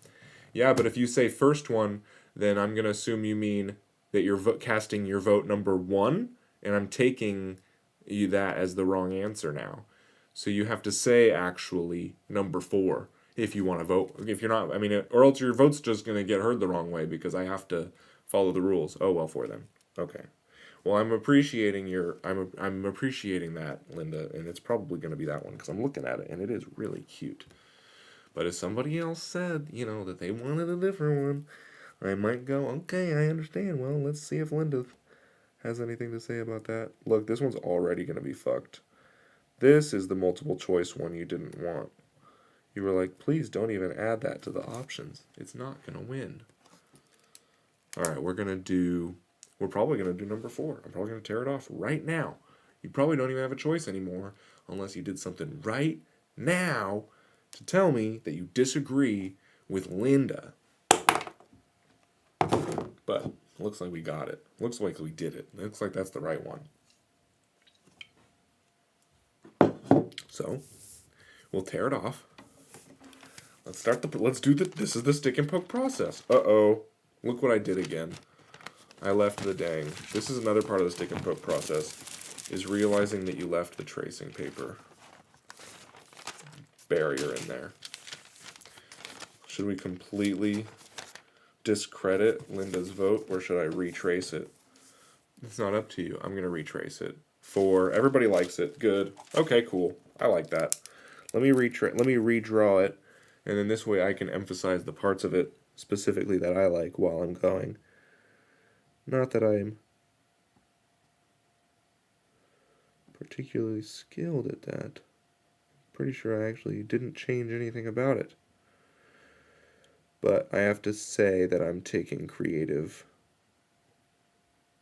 Yeah, but if you say first one, then I'm going to assume you mean that you're casting your vote number 1, and I'm taking you that as the wrong answer now. So you have to say actually number 4 if you want to vote. If you're not, I mean, or else your vote's just going to get heard the wrong way because I have to follow the rules. Oh, well, for them. Okay. Well, I'm appreciating I'm appreciating that, Linda, and it's probably going to be that one because I'm looking at it and it is really cute. But if somebody else said, that they wanted a different one, I might go, okay, I understand. Well, let's see if Linda has anything to say about that. Look, this one's already going to be fucked. This is the multiple choice one you didn't want. You were like, please don't even add that to the options. It's not going to win. All right, we're probably going to do number 4. I'm probably going to tear it off right now. You probably don't even have a choice anymore unless you did something right now to tell me that you disagree with Linda. But looks like we got it. Looks like we did it. Looks like that's the right one. So, we'll tear it off. This is the stick and poke process. Uh-oh. Look what I did again. I left the dang. This is another part of the stick and poke process, is realizing that you left the tracing paper barrier in there. Should we completely discredit Linda's vote, or should I retrace it? It's not up to you. I'm going to retrace it. 4. Everybody likes it. Good. Okay, cool. I like that. Let me redraw it, and then this way I can emphasize the parts of it specifically that I like while I'm going. Not that I'm particularly skilled at that. Pretty sure I actually didn't change anything about it. But I have to say that I'm taking creative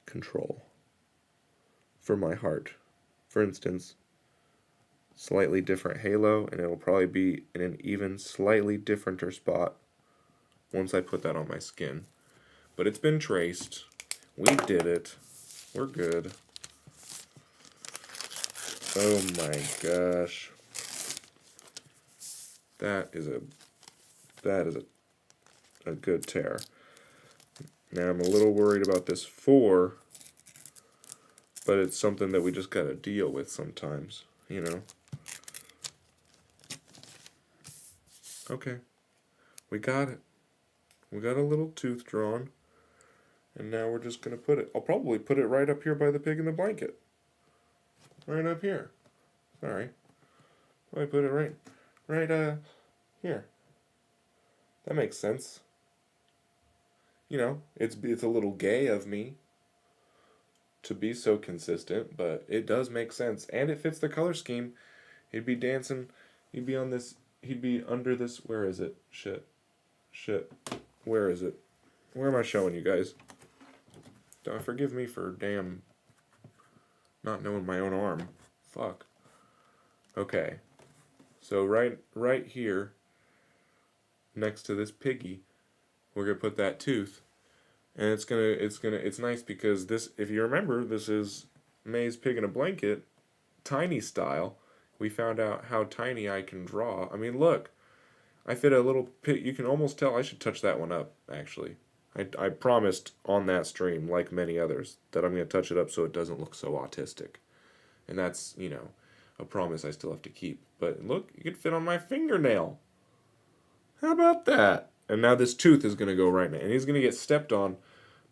control for my heart. For instance, slightly different halo, and it'll probably be in an even slightly differenter spot once I put that on my skin. But it's been traced. We did it. We're good. Oh my gosh. That is a good tear. Now I'm a little worried about this 4, but it's something that we just gotta deal with sometimes, Okay. We got it. We got a little tooth drawn. And now we're just going to put it. I'll probably put it right up here by the pig in the blanket. Right up here. Sorry. I put it right here. That makes sense. It's a little gay of me to be so consistent, but it does make sense. And it fits the color scheme. He'd be dancing. He'd be under this. Where is it? Shit. Where is it? Where am I showing you guys? Forgive me for damn not knowing my own arm. Fuck. Okay. So right here, next to this piggy, we're gonna put that tooth, and it's nice because this, if you remember, this is May's pig in a blanket, tiny style. We found out how tiny I can draw. I mean, look, I fit a little pig. You can almost tell. I should touch that one up, actually. I promised on that stream, like many others, that I'm going to touch it up so it doesn't look so autistic. And that's, a promise I still have to keep. But look, you can fit on my fingernail. How about that? And now this tooth is going to go right now. And he's going to get stepped on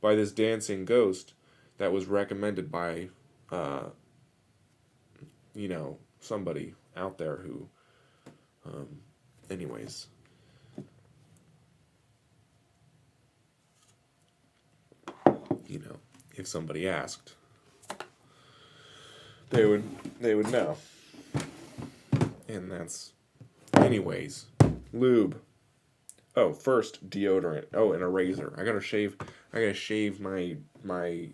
by this dancing ghost that was recommended by, somebody out there who, anyways. If somebody asked, they would know. And that's, anyways, lube. Oh, first deodorant. Oh, and a razor. I gotta shave my. I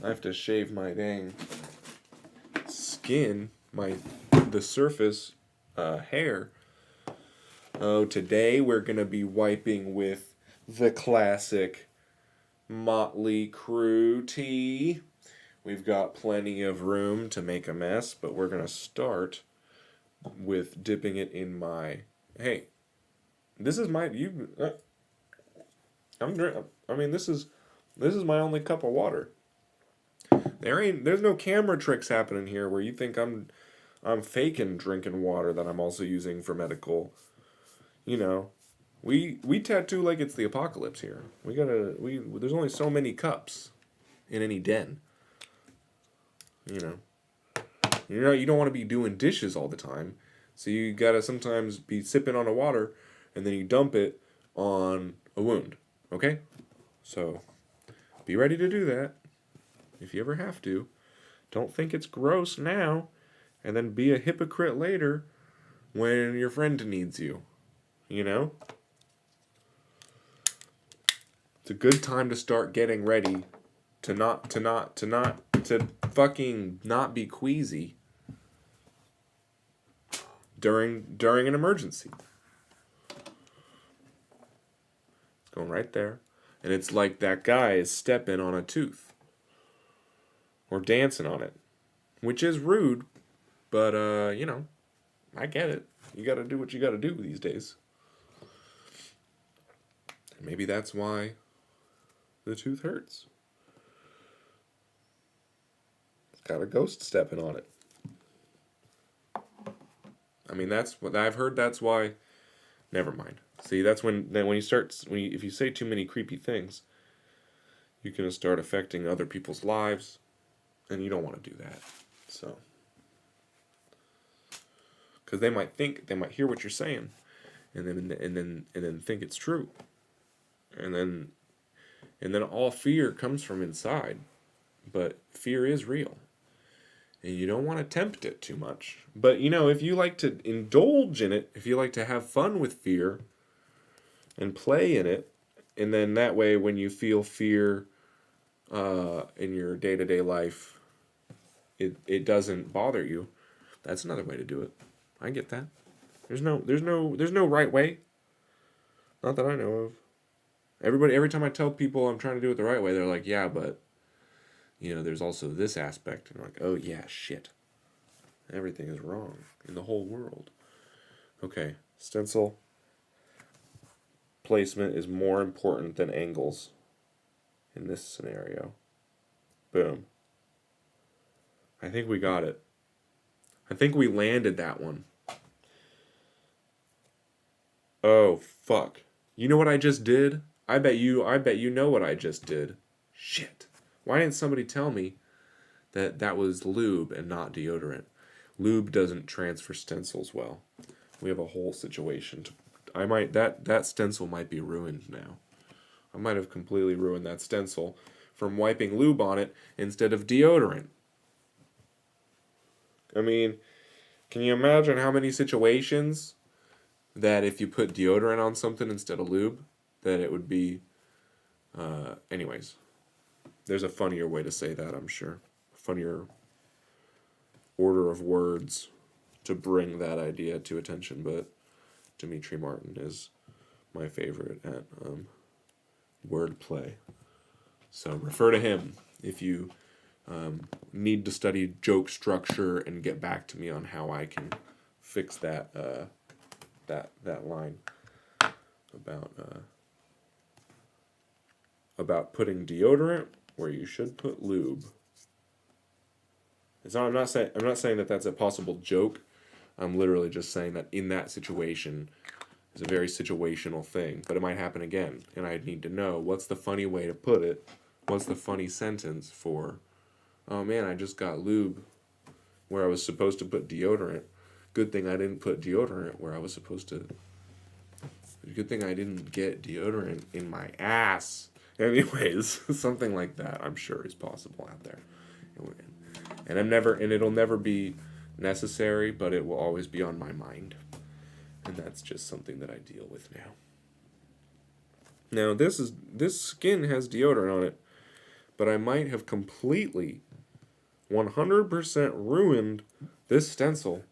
have to shave my dang skin, the surface hair. Oh, today we're gonna be wiping with the classic Motley Crew tea. We've got plenty of room to make a mess, but we're going to start with dipping it in my... Hey, this is my... I mean, this is my only cup of water. There's no camera tricks happening here where you think I'm faking drinking water that I'm also using for medical. You know, we tattoo like it's the apocalypse here. There's only so many cups in any den. You know. You don't want to be doing dishes all the time. So you gotta sometimes be sipping on the water and then you dump it on a wound. Okay? So be ready to do that if you ever have to. Don't think it's gross now and then be a hypocrite later when your friend needs you. You know? It's a good time to start getting ready to fucking not be queasy during an emergency. It's going right there. And it's like that guy is stepping on a tooth. Or dancing on it. Which is rude, but I get it. You gotta do what you gotta do these days. Maybe that's why the tooth hurts. It's got a ghost stepping on it. I mean, that's what I've heard. That's why. Never mind. See, that's when if you say too many creepy things, you're gonna start affecting other people's lives, and you don't want to do that. So, because they might hear what you're saying, and then think it's true, and then all fear comes from inside, but fear is real. And you don't want to tempt it too much. But, if you like to indulge in it, if you like to have fun with fear and play in it, and then that way when you feel fear in your day-to-day life, it doesn't bother you, that's another way to do it. I get that. There's no right way. Not that I know of. Every time I tell people I'm trying to do it the right way, they're like, yeah, but there's also this aspect. And I'm like, oh yeah, shit. Everything is wrong in the whole world. Okay, stencil placement is more important than angles in this scenario. Boom. I think we got it. I think we landed that one. Oh, fuck. You know what I just did? I bet you know what I just did. Shit. Why didn't somebody tell me that was lube and not deodorant? Lube doesn't transfer stencils well. We have a whole situation. That stencil might be ruined now. I might have completely ruined that stencil from wiping lube on it instead of deodorant. I mean, can you imagine how many situations that if you put deodorant on something instead of lube, that it would be... anyways. There's a funnier way to say that, I'm sure. A funnier order of words to bring that idea to attention, but Dimitri Martin is my favorite at wordplay. So refer to him if you need to study joke structure and get back to me on how I can fix that that line about putting deodorant where you should put lube. I'm not saying that that's a possible joke. I'm literally just saying that in that situation is a very situational thing, but it might happen again, and I'd need to know what's the funny way to put it. What's the funny sentence for, oh man, I just got lube where I was supposed to put deodorant. Good thing I didn't put deodorant where I was supposed to. Good thing I didn't get deodorant in my ass. Anyways, something like that I'm sure is possible out there. And it'll never be necessary, but it will always be on my mind. And that's just something that I deal with now. Now this skin has deodorant on it, but I might have completely 100% ruined this stencil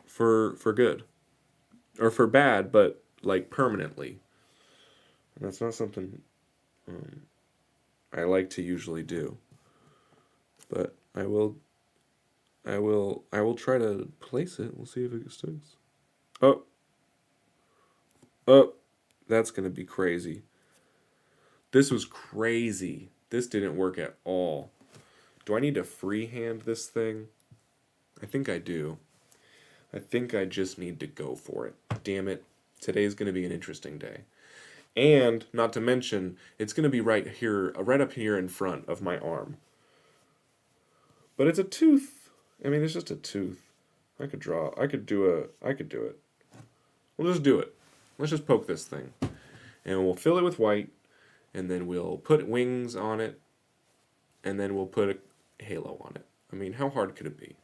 for good. Or for bad, but like permanently. And that's not something I like to usually do. But I will try to place it. We'll see if it sticks. Oh, oh, that's gonna be crazy. This was crazy. This didn't work at all. Do I need to freehand this thing? I think I do. I think I just need to go for it. Damn it. Today's gonna be an interesting day. And not to mention, it's gonna be right here, right up here in front of my arm. But it's a tooth. I mean, it's just a tooth. I could draw. I could do it. We'll just do it. Let's just poke this thing. And we'll fill it with white. And then we'll put wings on it. And then we'll put a halo on it. I mean, how hard could it be?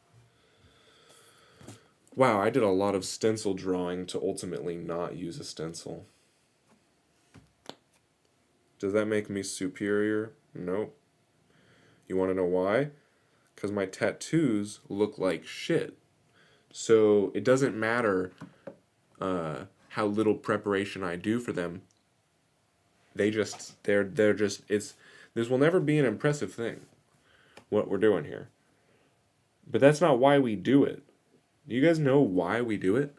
Wow, I did a lot of stencil drawing to ultimately not use a stencil. Does that make me superior? Nope. You want to know why? Because my tattoos look like shit. So it doesn't matter how little preparation I do for them. They're just this will never be an impressive thing, what we're doing here. But that's not why we do it. Do you guys know why we do it?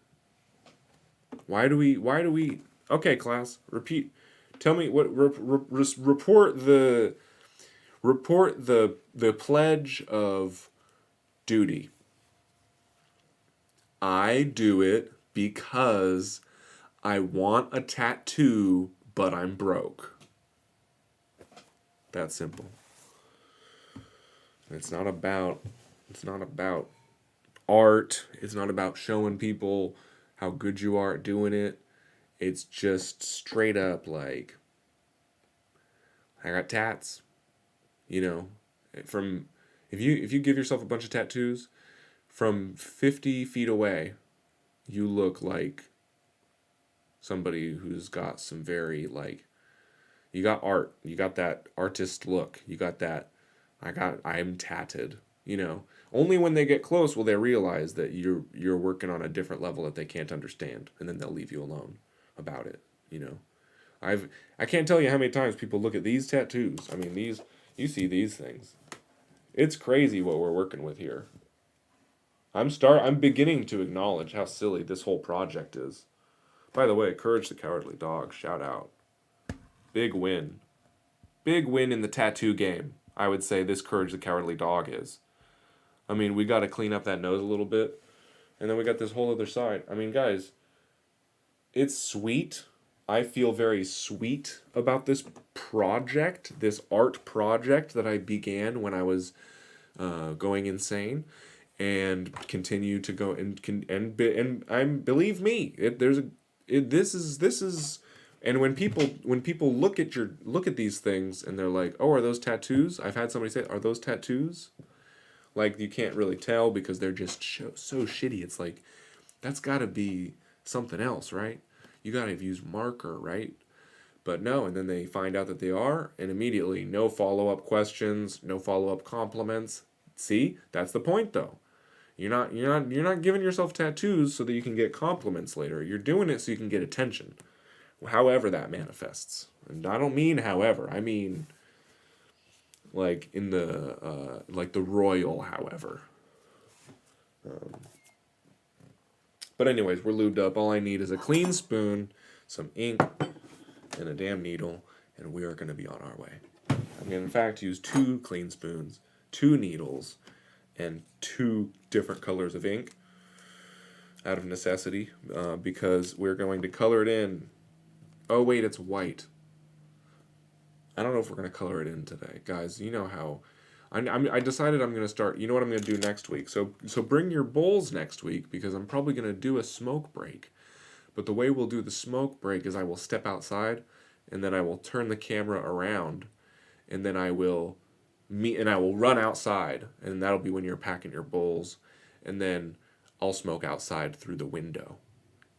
Why do we Okay, class, repeat. Tell me what report the pledge of duty. I do it because I want a tattoo, but I'm broke. That simple. It's not about art. It's not about showing people how good you are at doing it. It's just straight up like, I got tats. You know, from if you give yourself a bunch of tattoos, from 50 feet away, you look like somebody who's got some very like, you got art, you got that artist look, you got that I'm tatted, you know. Only when they get close will they realize that you're working on a different level that they can't understand, and then they'll leave you alone about it, you know. I can't tell you how many times people look at these tattoos. I mean, you see these things. It's crazy what we're working with here. I'm beginning to acknowledge how silly this whole project is. By the way, Courage the Cowardly Dog, shout out. Big win. Big win in the tattoo game. I would say this Courage the Cowardly Dog is. I mean, we got to clean up that nose a little bit. And then we got this whole other side. I mean, guys, it's sweet. I feel very sweet about this project, this art project that I began when I was going insane, and continue to go and I'm believe me, this is, and when people look at these things and they're like, oh, are those tattoos? I've had somebody say, are those tattoos? Like, you can't really tell because they're just so shitty. It's like, that's got to be something else, right? You got to use marker, right? But no, and then they find out that they are, and immediately no follow-up questions, no follow-up compliments. See? That's the point though. You're not giving yourself tattoos so that you can get compliments later. You're doing it so you can get attention. However that manifests. And I don't mean however. I mean like in the like the royal however. But anyways, we're lubed up. All I need is a clean spoon, some ink, and a damn needle, and we are going to be on our way. I'm going to, in fact, use 2 clean spoons, 2 needles, and 2 different colors of ink out of necessity, because we're going to color it in. Oh, wait, it's white. I don't know if we're going to color it in today. Guys, you know how... I decided I'm going to start... You know what I'm going to do next week? So bring your bowls next week, because I'm probably going to do a smoke break. But the way we'll do the smoke break is I will step outside, and then I will turn the camera around, and then I will run outside, and that'll be when you're packing your bowls, and then I'll smoke outside through the window.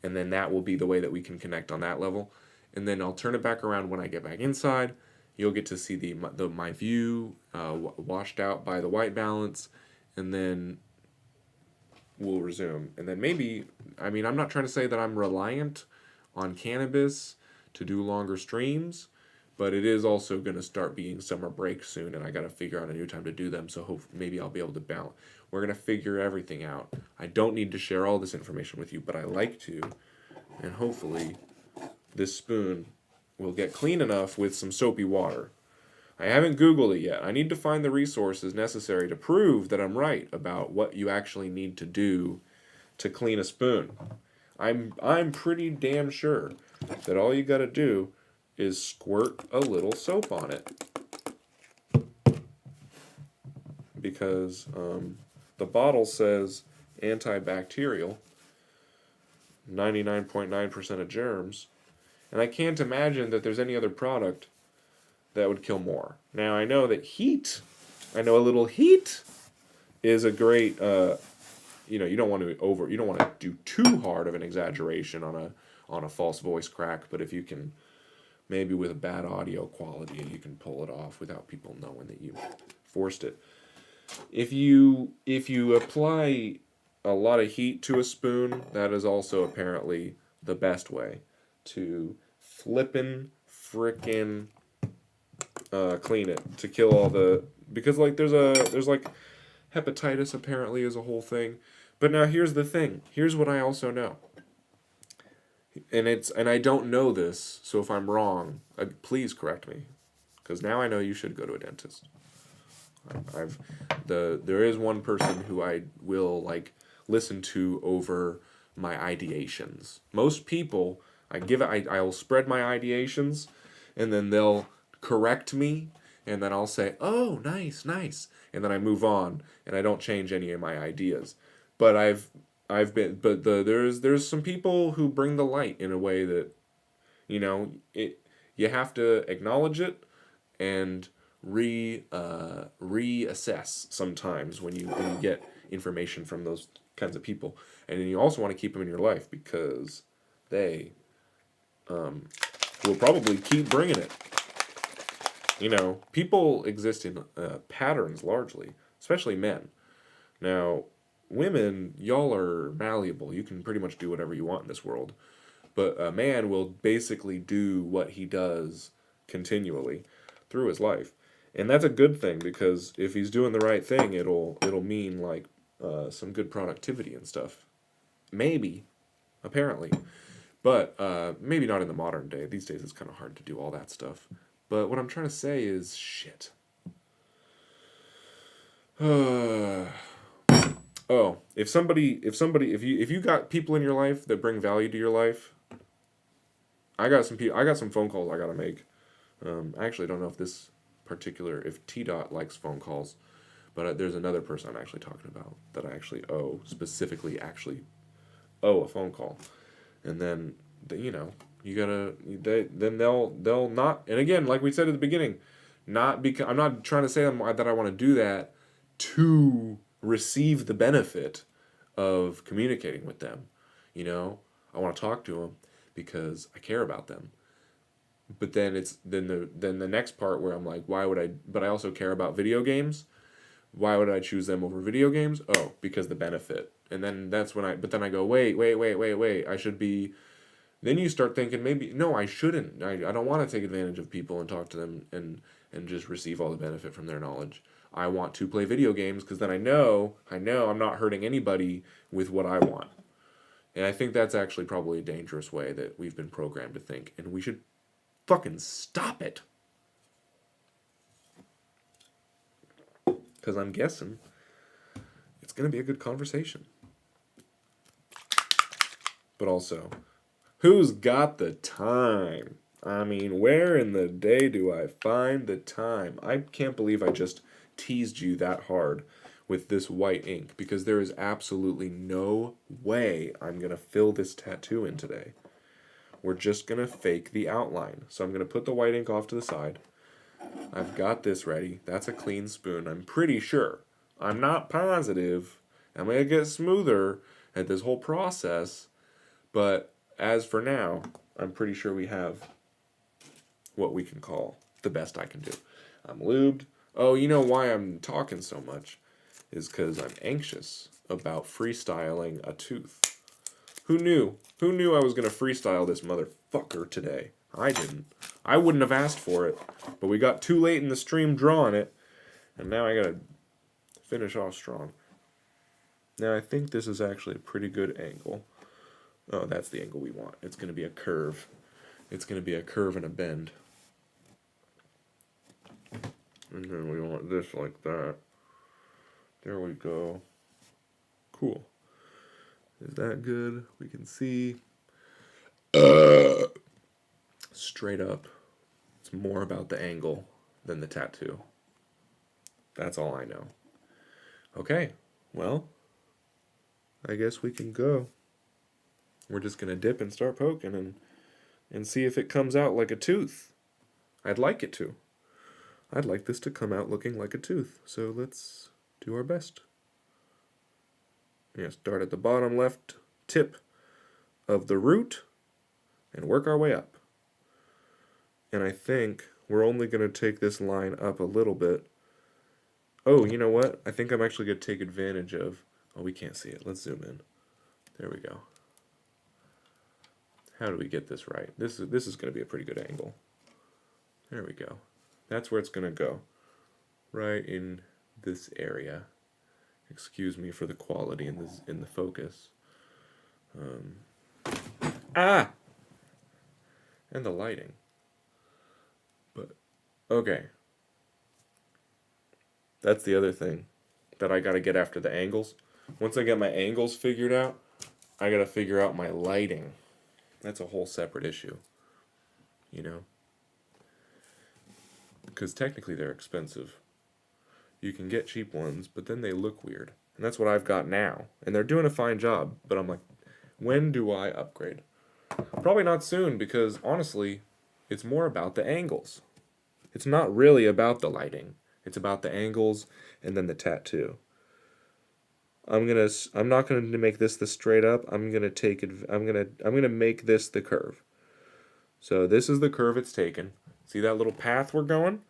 And then that will be the way that we can connect on that level. And then I'll turn it back around when I get back inside. You'll get to see my view washed out by the white balance, and then we'll resume. And then maybe, I mean, I'm not trying to say that I'm reliant on cannabis to do longer streams, But it is also going to start being summer break soon, and I got to figure out a new time to do them. So maybe I'll be able to balance. We're going to figure everything out. I don't need to share all this information with you, but I like to. And hopefully this spoon will get clean enough with some soapy water. I haven't Googled it yet. I need to find the resources necessary to prove that I'm right about what you actually need to do to clean a spoon. I'm pretty damn sure that all you got to do is squirt a little soap on it. Because the bottle says antibacterial, 99.9% of germs, and I can't imagine that there's any other product that would kill more. Now I know that a little heat is a great, you don't want to do too hard of an exaggeration on a false voice crack, but if you can, maybe with a bad audio quality, you can pull it off without people knowing that you forced it. If you apply a lot of heat to a spoon, that is also apparently the best way to flippin' frickin' clean it, to kill all because like there's like hepatitis apparently is a whole thing. But now here's the thing. Here's what I also know. And I don't know this, so if I'm wrong, please correct me, because now I know you should go to a dentist. There is one person who I will like listen to over my ideations. Most people, I'll spread my ideations, and then they'll correct me, and then I'll say, "Oh, nice," and then I move on, and I don't change any of my ideas. But there's some people who bring the light in a way that, you have to acknowledge it and reassess sometimes when you get information from those kinds of people, and then you also want to keep them in your life because they will probably keep bringing it. People exist in patterns largely, especially men. Now, women, y'all are malleable. You can pretty much do whatever you want in this world. But a man will basically do what he does continually through his life. And that's a good thing, because if he's doing the right thing, it'll mean like some good productivity and stuff. Maybe, apparently. But maybe not in the modern day. These days it's kind of hard to do all that stuff. But what I'm trying to say is shit. Oh, if you got people in your life that bring value to your life, I got some phone calls I gotta make. I actually don't know if T Dot likes phone calls, but there's another person I'm actually talking about that I actually owe a phone call, and then then they'll not, and again, like we said at the beginning, not because I'm not trying to say that I want to do that to receive the benefit of communicating with them. I want to talk to them because I care about them. But then the next part where I'm like, but I also care about video games. Why would I choose them over video games? Oh, because the benefit. And then but then I go, wait, I should be. Then you start thinking, maybe, no, I shouldn't. I don't want to take advantage of people and talk to them and just receive all the benefit from their knowledge. I want to play video games because then I know I'm not hurting anybody with what I want. And I think that's actually probably a dangerous way that we've been programmed to think. And we should fucking stop it. Because I'm guessing it's going to be a good conversation. But also, who's got the time? I mean, where in the day do I find the time? I can't believe I just teased you that hard with this white ink, because there is absolutely no way I'm going to fill this tattoo in today. We're just going to fake the outline. So I'm going to put the white ink off to the side. I've got this ready. That's a clean spoon, I'm pretty sure. I'm not positive. I'm going to get smoother at this whole process. But as for now, I'm pretty sure we have what we can call the best I can do. I'm lubed. Oh, you know why I'm talking so much? Is because I'm anxious about freestyling a tooth. Who knew? Who knew I was going to freestyle this motherfucker today? I didn't. I wouldn't have asked for it, but we got too late in the stream drawing it, and now I gotta finish off strong. Now I think this is actually a pretty good angle. Oh, that's the angle we want. It's gonna be a curve. It's gonna be a curve and a bend. And then we want this like that. There we go. Cool. Is that good? We can see. Straight up. It's more about the angle than the tattoo. That's all I know. Okay, well, I guess we can go. We're just going to dip and start poking and see if it comes out like a tooth. I'd like it to. I'd like this to come out looking like a tooth. So let's do our best. Yeah, start at the bottom left tip of the root and work our way up. And I think we're only going to take this line up a little bit. Oh, you know what? I think I'm actually going to take advantage of... Oh, we can't see it. Let's zoom in. There we go. How do we get this right? This is going to be a pretty good angle. There we go. That's where it's going to go. Right in this area. Excuse me for the quality in the focus. And the lighting. But, okay. That's the other thing that I got to get after the angles. Once I get my angles figured out, I got to figure out my lighting. That's a whole separate issue. You know? Because technically they're expensive. You can get cheap ones, but then they look weird. And that's what I've got now. And they're doing a fine job. But I'm like, when do I upgrade? Probably not soon, because honestly, it's more about the angles. It's not really about the lighting. It's about the angles and then the tattoo. I'm not gonna make this the straight up. I'm gonna make this the curve. So this is the curve it's taken. See that little path we're going?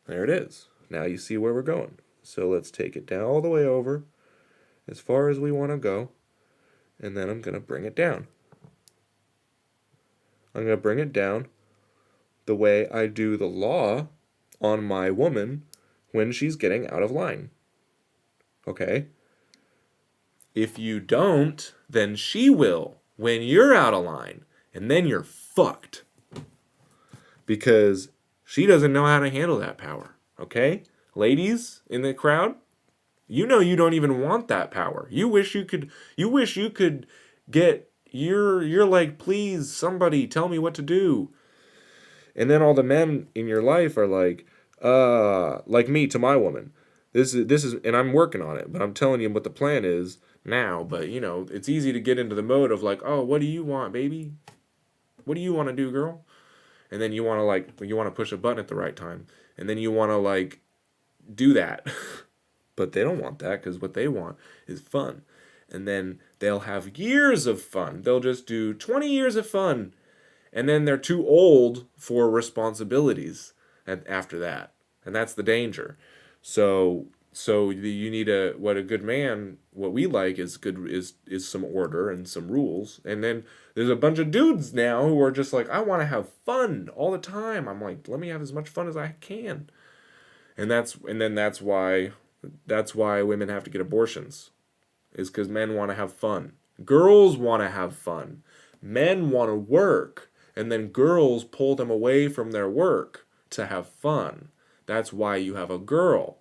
There it is. Now you see where we're going. So let's take it down all the way over as far as we want to go. And then I'm going to bring it down. I'm going to bring it down the way I do the law on my woman when she's getting out of line. Okay? If you don't, then she will when you're out of line. And then you're fucked. Because she doesn't know how to handle that power. Okay? Ladies in the crowd, you know you don't even want that power. You wish you could get you're like, please, somebody tell me what to do. And then all the men in your life are like me to my woman. This is and I'm working on it, but I'm telling you what the plan is now. But you know, it's easy to get into the mode of like, oh, what do you want, baby? What do you want to do, girl? And then you want to push a button at the right time. And then you want to do that. But they don't want that, because what they want is fun. And then they'll have years of fun. They'll just do 20 years of fun. And then they're too old for responsibilities after that. And that's the danger. So you need what we like is some order and some rules. And then there's a bunch of dudes now who are just like, I want to have fun all the time. I'm like, let me have as much fun as I can. And that's why women have to get abortions, is because men want to have fun. Girls want to have fun. Men want to work, and then girls pull them away from their work to have fun. That's why you have a girl.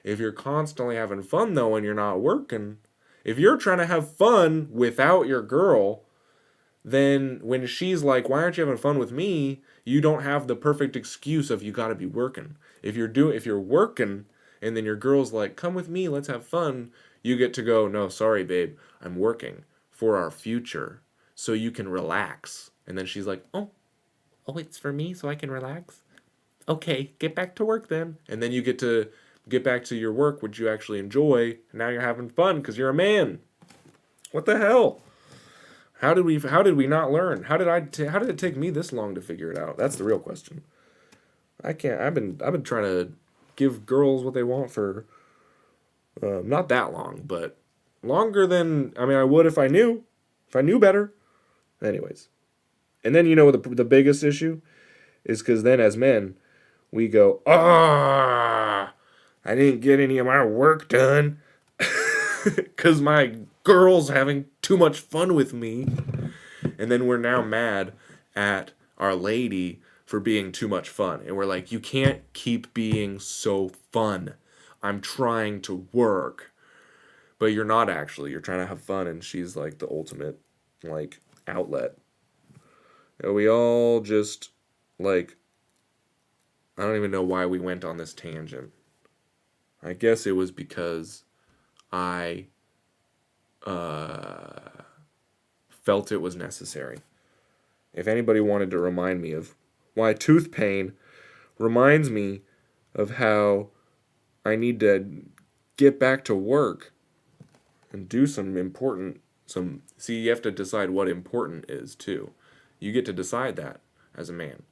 If you're constantly having fun, though, and you're not working, if you're trying to have fun without your girl, then when she's like, why aren't you having fun with me? You don't have the perfect excuse of you got to be working. If you're working and then your girl's like, come with me, let's have fun, you get to go, no, sorry, babe, I'm working for our future so you can relax. And then she's like, oh, it's for me so I can relax? Okay, get back to work then. And then you get to get back to your work, which you actually enjoy. And now you're having fun because you're a man. What the hell? How did we not learn? How did it take me this long to figure it out? That's the real question. I've been trying to give girls what they want for not that long, but longer than I would if I knew better. Anyways, and then the biggest issue is because then as men, we go, ah, I didn't get any of my work done because my girl's having too much fun with me. And then we're now mad at our lady for being too much fun. And we're like, you can't keep being so fun. I'm trying to work. But you're not actually. You're trying to have fun, and she's like the ultimate, like, outlet. And we all just, like, I don't even know why we went on this tangent. I guess it was because I felt it was necessary. If anybody wanted to remind me of why tooth pain reminds me of how I need to get back to work and do see, you have to decide what important is too. You get to decide that as a man.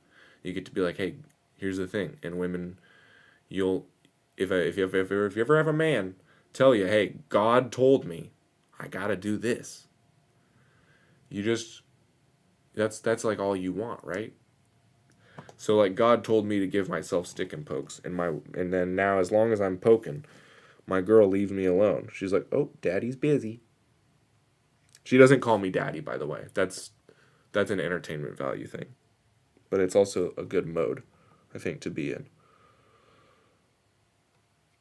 You get to be like, hey, here's the thing. And women, if you ever have a man tell you, hey, God told me I gotta do this. You just, that's like all you want, right? So like God told me to give myself stick and pokes, and then now as long as I'm poking, my girl leaves me alone. She's like, oh, daddy's busy. She doesn't call me daddy, by the way. That's an entertainment value thing. But it's also a good mode, I think, to be in.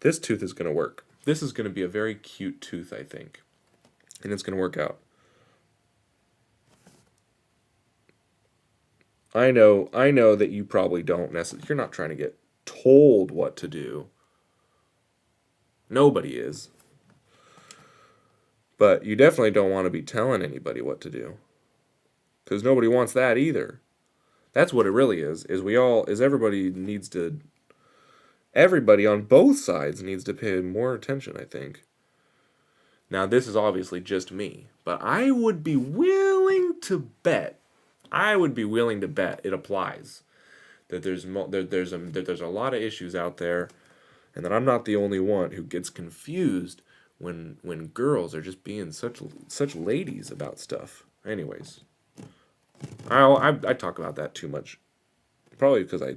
This tooth is going to work. This is going to be a very cute tooth, I think. And it's going to work out. I know that you probably don't necessarily, you're not trying to get told what to do. Nobody is. But you definitely don't want to be telling anybody what to do. Because nobody wants that either. That's what it really is everybody on both sides needs to pay more attention, I think. Now, this is obviously just me, but I would be willing to bet it applies. That there's a lot of issues out there, and that I'm not the only one who gets confused when girls are just being such ladies about stuff. Anyways, I talk about that too much, probably because I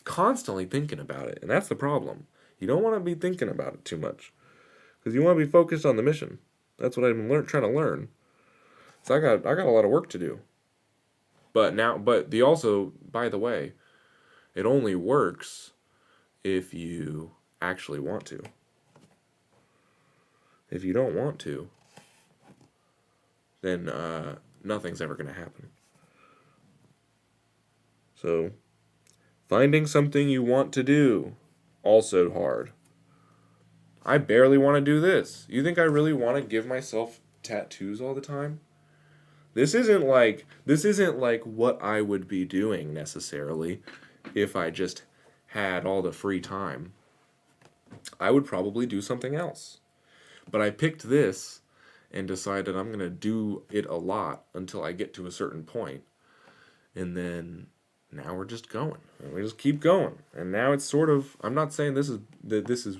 constantly thinking about it, and that's the problem. You don't want to be thinking about it too much, because you want to be focused on the mission. That's what I'm trying to learn. So I got a lot of work to do. But by the way, it only works if you actually want to. If you don't want to, then nothing's ever going to happen. So, finding something you want to do, also hard. I barely want to do this. You think I really want to give myself tattoos all the time? This isn't like what I would be doing necessarily if I just had all the free time. I would probably do something else. But I picked this and decided I'm going to do it a lot until I get to a certain point. And then now we're just going. And we just keep going. And now it's sort of, I'm not saying this is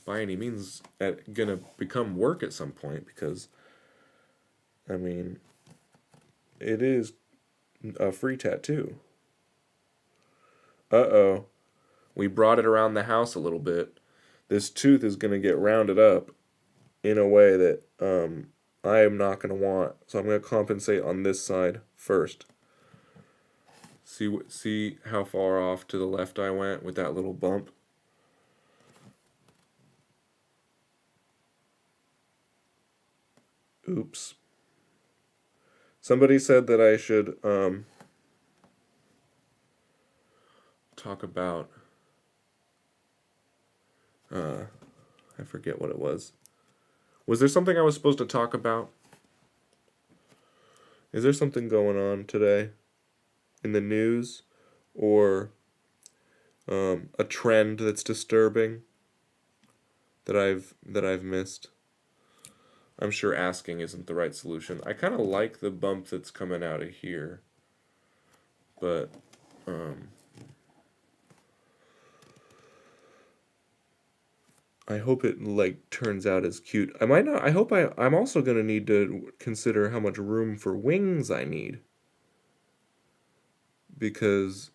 by any means going to become work at some point, because I mean, it is a free tattoo. Uh-oh. We brought it around the house a little bit. This tooth is going to get rounded up in a way that I am not going to want. So I'm going to compensate on this side first. See how far off to the left I went with that little bump? Oops. Somebody said that I should talk about I forget what it was. Was there something I was supposed to talk about? Is there something going on today in the news, or a trend that's disturbing that I've missed? I'm sure asking isn't the right solution. I kind of like the bump that's coming out of here, but I hope it like turns out as cute. I might not. I'm also gonna need to consider how much room for wings I need, because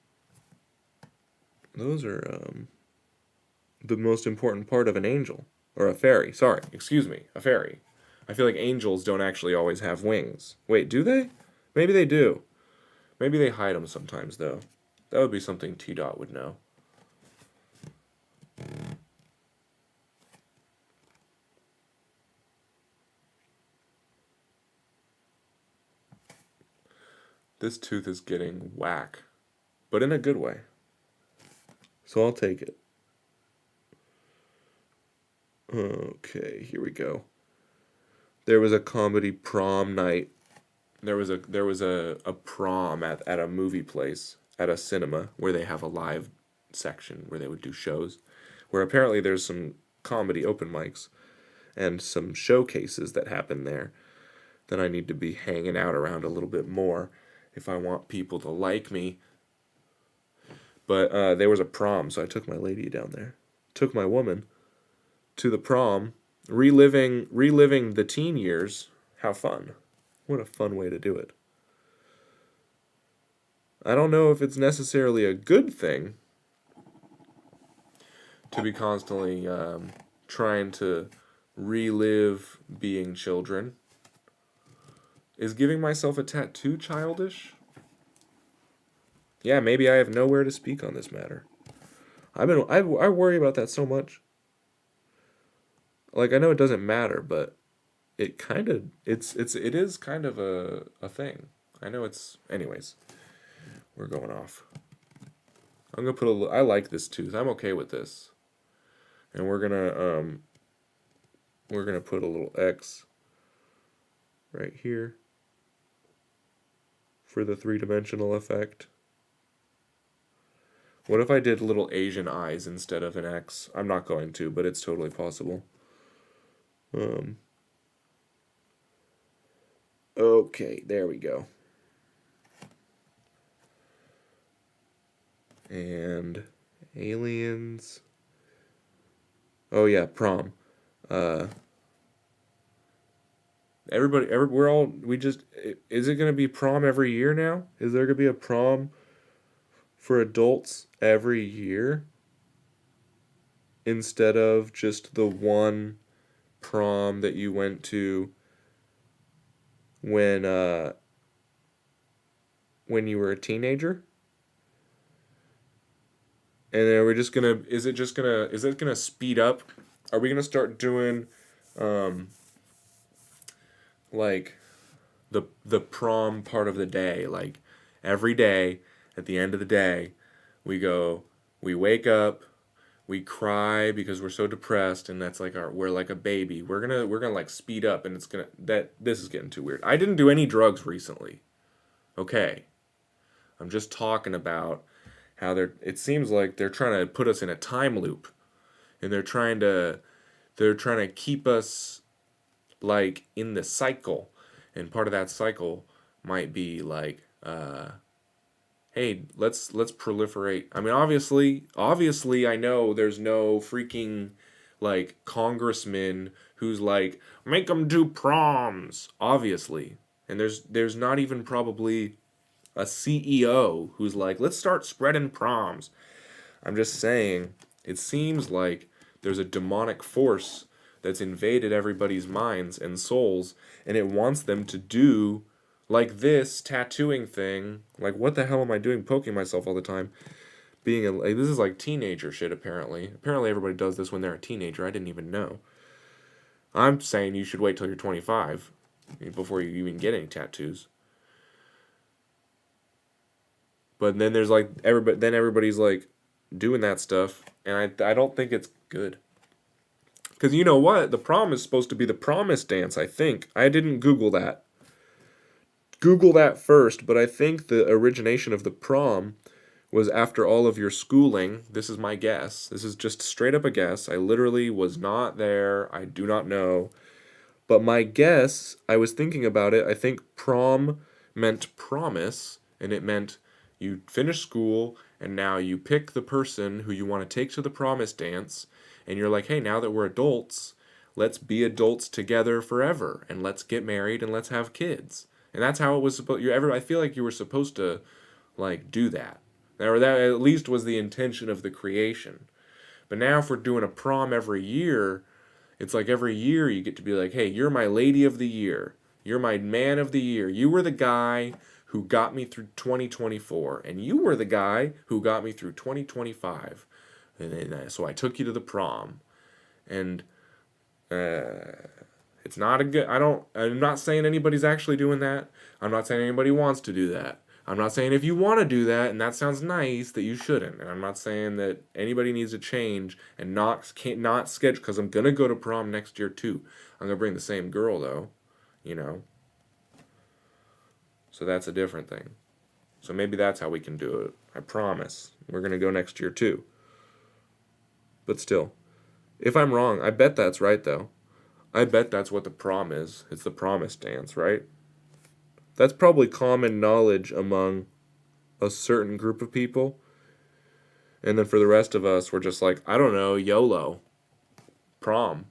Those are the most important part of an angel. Or a fairy. Sorry, excuse me, a fairy. I feel like angels don't actually always have wings. Wait, do they? Maybe they do. Maybe they hide them sometimes, though. That would be something T. Dot would know. This tooth is getting whack, but in a good way. So I'll take it. Okay, here we go. There was a comedy prom night. There was a prom at a movie place, at a cinema, where they have a live section where they would do shows, where apparently there's some comedy open mics and some showcases that happen there that I need to be hanging out around a little bit more if I want people to like me. But there was a prom, so I took my lady down there. Took my woman to the prom, reliving the teen years. How fun. What a fun way to do it. I don't know if it's necessarily a good thing to be constantly trying to relive being children. Is giving myself a tattoo childish? Yeah, maybe I have nowhere to speak on this matter. I worry about that so much. Like, I know it doesn't matter, but it kind of it is kind of a thing. I know it's anyways. We're going off. I'm gonna put I like this tooth. I'm okay with this, and we're gonna put a little X right here for the three-dimensional effect. What if I did little Asian eyes instead of an X? I'm not going to, but it's totally possible. Okay, there we go. And aliens. Oh yeah, prom. Is it gonna be prom every year now? Is there gonna be a prom for adults every year? Instead of just the one prom that you went to when you were a teenager? And then we're just gonna is it gonna speed up? Are we gonna start doing like the prom part of the day, like every day at the end of the day we wake up, we cry because we're so depressed, and that's like we're like a baby. We're gonna like speed up, and this is getting too weird. I didn't do any drugs recently. Okay. I'm just talking about how it seems like they're trying to put us in a time loop, and they're trying to keep us like in the cycle, and part of that cycle might be like hey, let's proliferate. I mean, obviously I know there's no freaking like congressman who's like make them do proms, obviously. And there's not even probably a CEO who's like, let's start spreading proms. I'm just saying, it seems like there's a demonic force that's invaded everybody's minds and souls, and it wants them to do like this tattooing thing. Like, what the hell am I doing poking myself all the time? This is like teenager shit, apparently. Apparently everybody does this when they're a teenager. I didn't even know. I'm saying you should wait till you're 25 before you even get any tattoos. But then there's like everybody's like doing that stuff, and I don't think it's good. Because you know what? The prom is supposed to be the promise dance, I think. I didn't Google that. Google that first, but I think the origination of the prom was after all of your schooling. This is my guess. This is just straight up a guess. I literally was not there. I do not know. But my guess, I was thinking about it, I think prom meant promise, and it meant you finish school, and now you pick the person who you want to take to the promise dance, and you're like, hey, now that we're adults, let's be adults together forever, and let's get married, and let's have kids. And that's how it was supposed. I feel like you were supposed to, like, do that. Or that at least was the intention of the creation. But now if we're doing a prom every year, it's like every year you get to be like, hey, you're my lady of the year. You're my man of the year. You were the guy who got me through 2024, and you were the guy who got me through 2025. And then, so I took you to the prom. And it's not a good. I'm not saying anybody's actually doing that. I'm not saying anybody wants to do that. I'm not saying if you want to do that and that sounds nice that you shouldn't. And I'm not saying that anybody needs to change and not schedule, because I'm gonna go to prom next year too. I'm gonna bring the same girl though, you know. So that's a different thing. So maybe that's how we can do it. I promise. We're gonna go next year too. But still, if I'm wrong, I bet that's right though. I bet that's what the prom is. It's the promise dance, right? That's probably common knowledge among a certain group of people. And then for the rest of us, we're just like, I don't know, YOLO. Prom.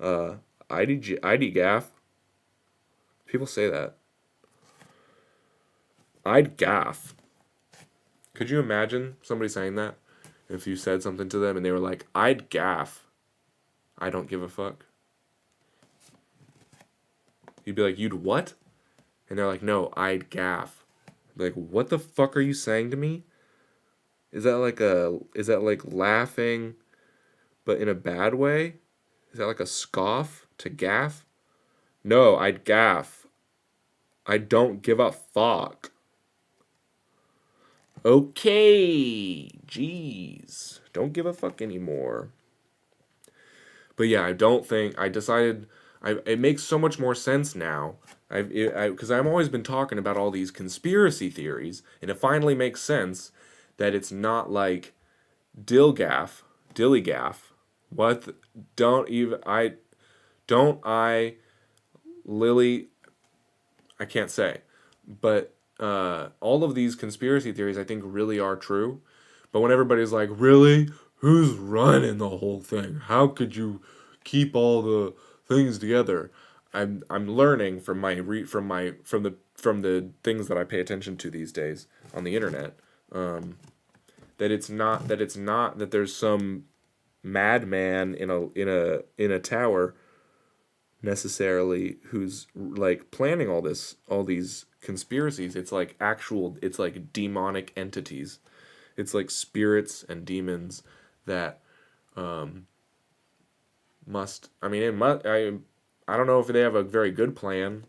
ID gaff. People say that. I'd gaff. Could you imagine somebody saying that? If you said something to them and they were like, I'd gaff. I don't give a fuck. You'd be like, you'd what? And they're like, no, I'd gaff. Like, what the fuck are you saying to me? Is that like laughing, but in a bad way? Is that like a scoff to gaff? No, I'd gaff. I don't give a fuck. Okay, jeez. Don't give a fuck anymore. But yeah, I decided, it makes so much more sense now. Because I've always been talking about all these conspiracy theories, and it finally makes sense that it's not like dillygaff. What? Lily, I can't say. But all of these conspiracy theories I think really are true. But when everybody's like, really? Who's running the whole thing? How could you keep all the things together? I'm learning from the things that I pay attention to these days on the internet, that it's not that there's some madman in a tower necessarily who's like planning all these conspiracies. It's like demonic entities. It's like spirits and demons that must. I mean, I don't know if they have a very good plan.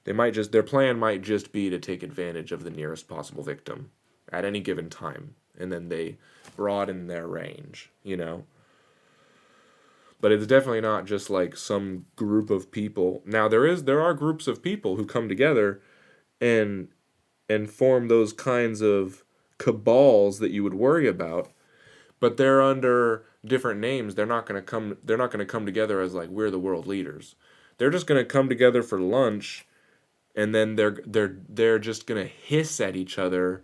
Their plan might just be to take advantage of the nearest possible victim at any given time, and then they broaden their range, you know. But it's definitely not just like some group of people. Now there are groups of people who come together and form those kinds of cabals that you would worry about, but they're under different names. They're not going to come together as like we're the world leaders. They're just going to come together for lunch, and then they're just going to hiss at each other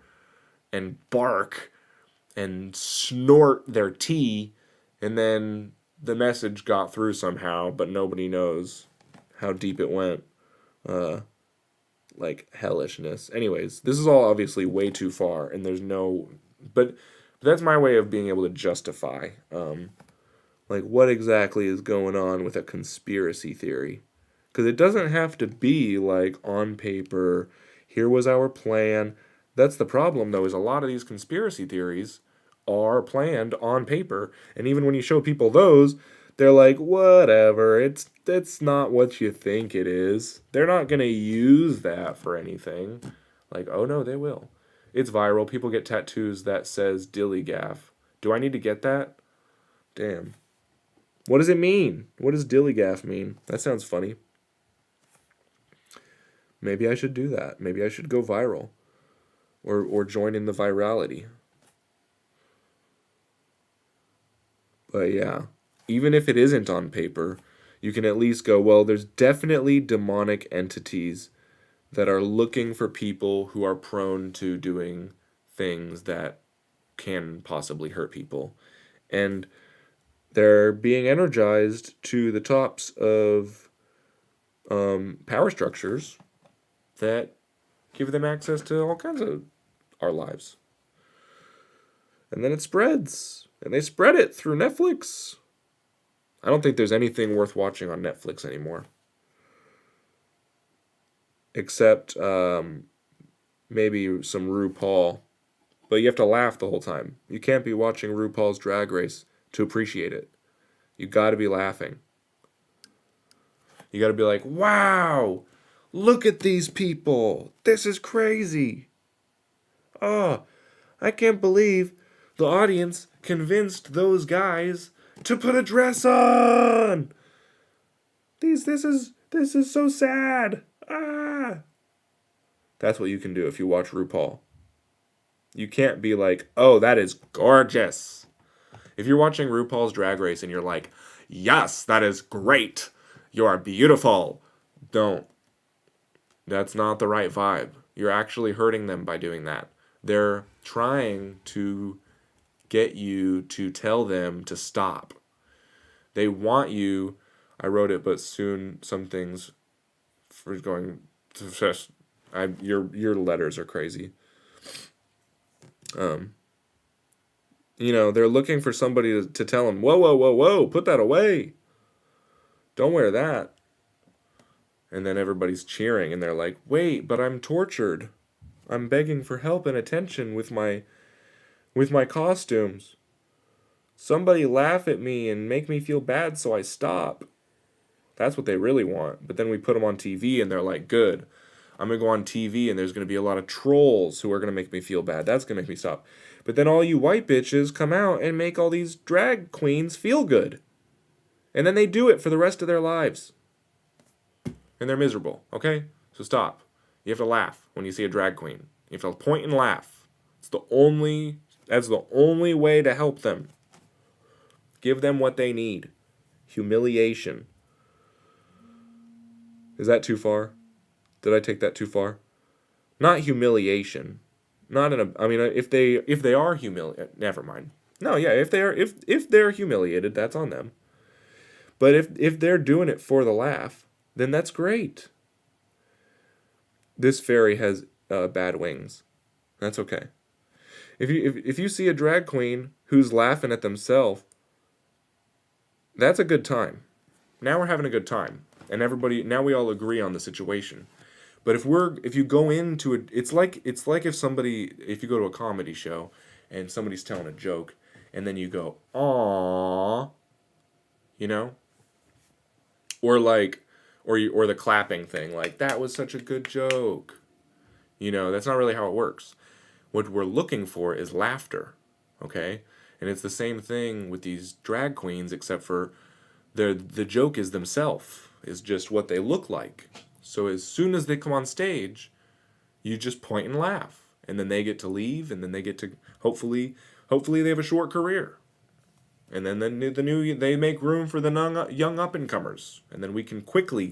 and bark and snort their tea, and then the message got through somehow, but nobody knows how deep it went. Like hellishness. Anyways, this is all obviously way too far, and there's no, but that's my way of being able to justify, like what exactly is going on with a conspiracy theory, because it doesn't have to be like on paper. Here was our plan. That's the problem, though, is a lot of these conspiracy theories are planned on paper, and even when you show people those, they're like, whatever, it's not what you think it is. They're not going to use that for anything. Like, oh no, they will. It's viral. People get tattoos that says dillygaff. Do I need to get that? Damn. What does it mean? What does dillygaff mean? That sounds funny. Maybe I should do that. Maybe I should go viral. Or join in the virality. But yeah, even if it isn't on paper, you can at least go, well, there's definitely demonic entities that are looking for people who are prone to doing things that can possibly hurt people. And they're being energized to the tops of power structures that give them access to all kinds of our lives. And then it spreads. And they spread it through Netflix. I don't think there's anything worth watching on Netflix anymore. Except maybe some RuPaul. But you have to laugh the whole time. You can't be watching RuPaul's Drag Race to appreciate it. You got to be laughing. You got to be like, wow, look at these people. This is crazy. Oh, I can't believe the audience convinced those guys to put a dress on. This is so sad. Ah. That's what you can do if you watch RuPaul. You can't be like, oh, that is gorgeous. If you're watching RuPaul's Drag Race and you're like, yes, that is great. You are beautiful. Don't. That's not the right vibe. You're actually hurting them by doing that. They're trying to get you to tell them to stop. They want you, I wrote it, but soon some things for going to just, your letters are crazy. They're looking for somebody to tell them, whoa, whoa, whoa, whoa, put that away. Don't wear that. And then everybody's cheering and they're like, wait, but I'm tortured. I'm begging for help and attention with my costumes. Somebody laugh at me and make me feel bad so I stop. That's what they really want. But then we put them on TV and they're like, good. I'm going to go on TV and there's going to be a lot of trolls who are going to make me feel bad. That's going to make me stop. But then all you white bitches come out and make all these drag queens feel good. And then they do it for the rest of their lives. And they're miserable, okay? So stop. You have to laugh when you see a drag queen. You have to point and laugh. That's the only way to help them. Give them what they need. Humiliation. Is that too far? Did I take that too far? Not humiliation. If they are humiliated, never mind. No, yeah, if they're humiliated, that's on them. But if they're doing it for the laugh, then that's great. This fairy has bad wings. That's okay. If you see a drag queen who's laughing at themselves, that's a good time. Now we're having a good time, and now we all agree on the situation. But if you go into it, it's like if you go to a comedy show and somebody's telling a joke, and then you go, aww, or the clapping thing, like, that was such a good joke. That's not really how it works. What we're looking for is laughter, okay? And it's the same thing with these drag queens, except for the joke is themselves, is just what they look like. So as soon as they come on stage, you just point and laugh. And then they get to leave, and then they get to, hopefully they have a short career. And then they make room for the young up-and-comers. And then we can quickly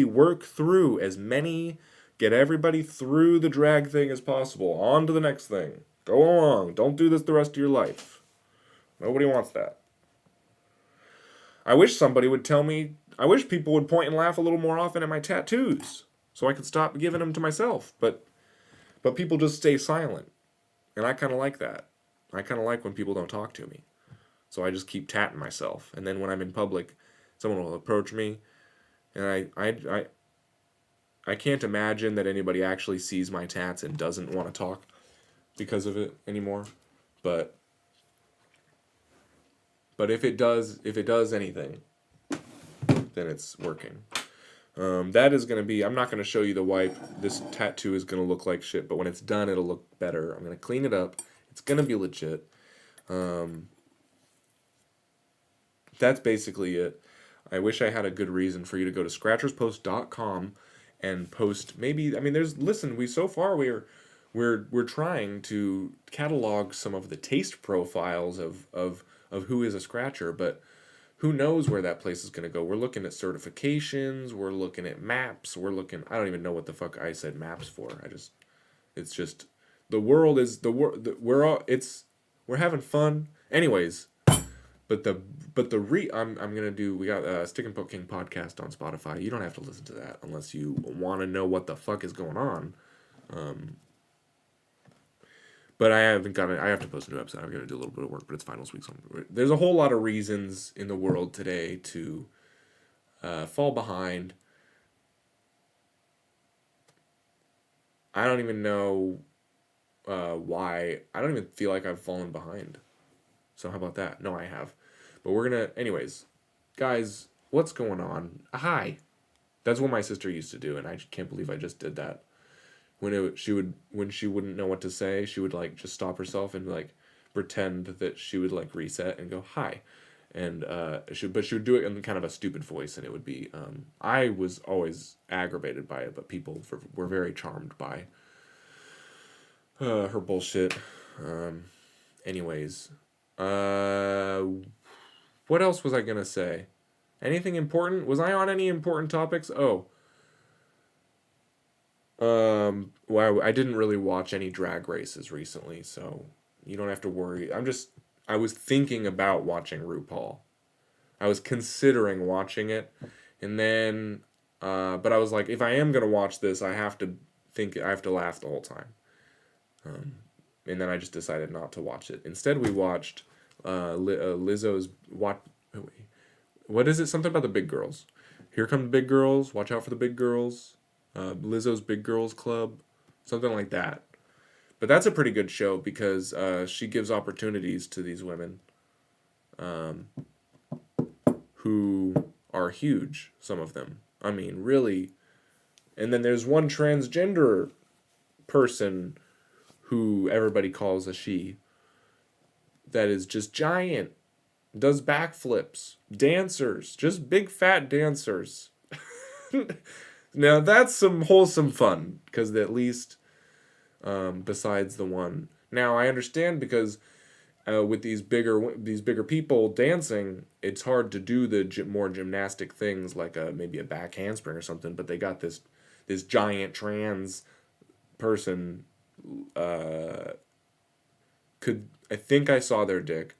work through get everybody through the drag thing as possible. On to the next thing. Go along. Don't do this the rest of your life. Nobody wants that. I wish people would point and laugh a little more often at my tattoos, so I could stop giving them to myself. But people just stay silent. And I kind of like that. I kind of like when people don't talk to me. So I just keep tatting myself. And then when I'm in public, someone will approach me, and I can't imagine that anybody actually sees my tats and doesn't want to talk because of it anymore. But if it does anything, then it's working. That is going to be, I'm not going to show you the wipe. This tattoo is going to look like shit, but when it's done, it'll look better. I'm going to clean it up. It's going to be legit. That's basically it. I wish I had a good reason for you to go to scratcherspost.com and post. We're trying to catalog some of the taste profiles of who is a scratcher, but who knows where that place is going to go. We're looking at certifications, we're looking at maps, I don't even know what the fuck I said maps for. It's just, we're having fun. Anyways, I'm gonna do, we got Stick and Poking podcast on Spotify. You don't have to listen to that unless you want to know what the fuck is going on. But I haven't got it. I have to post a new episode. I'm gonna do a little bit of work, but it's finals week. So there's a whole lot of reasons in the world today to fall behind. I don't even know why. I don't even feel like I've fallen behind. So how about that? No, I have. But we're gonna, anyways, guys. What's going on? Hi. That's what my sister used to do, and I can't believe I just did that. When she wouldn't know what to say, she would like just stop herself and like pretend that she would like reset and go hi, and she would do it in kind of a stupid voice, and it would be I was always aggravated by it, but were very charmed by her bullshit. Anyways, uh, what else was I gonna say? Anything important? Was I on any important topics? Oh. Well, I didn't really watch any drag races recently, so you don't have to worry. I was thinking about watching RuPaul. I was considering watching it, and then, but I was like, if I am gonna watch this, I have to laugh the whole time. And then I just decided not to watch it. Instead, we watched Lizzo's what is it? Something about the big girls. Here come the big girls. Watch out for the big girls. Lizzo's Big Girls Club, something like that. But that's a pretty good show because she gives opportunities to these women who are huge, some of them. I mean, really. And then there's one transgender person who everybody calls a she that is just giant, does backflips, dancers, just big fat dancers. Now that's some wholesome fun, because at least, besides the one. Now I understand because with these bigger people dancing, it's hard to do the more gymnastic things like maybe a back handspring or something. But they got this giant trans person. I think I saw their dick.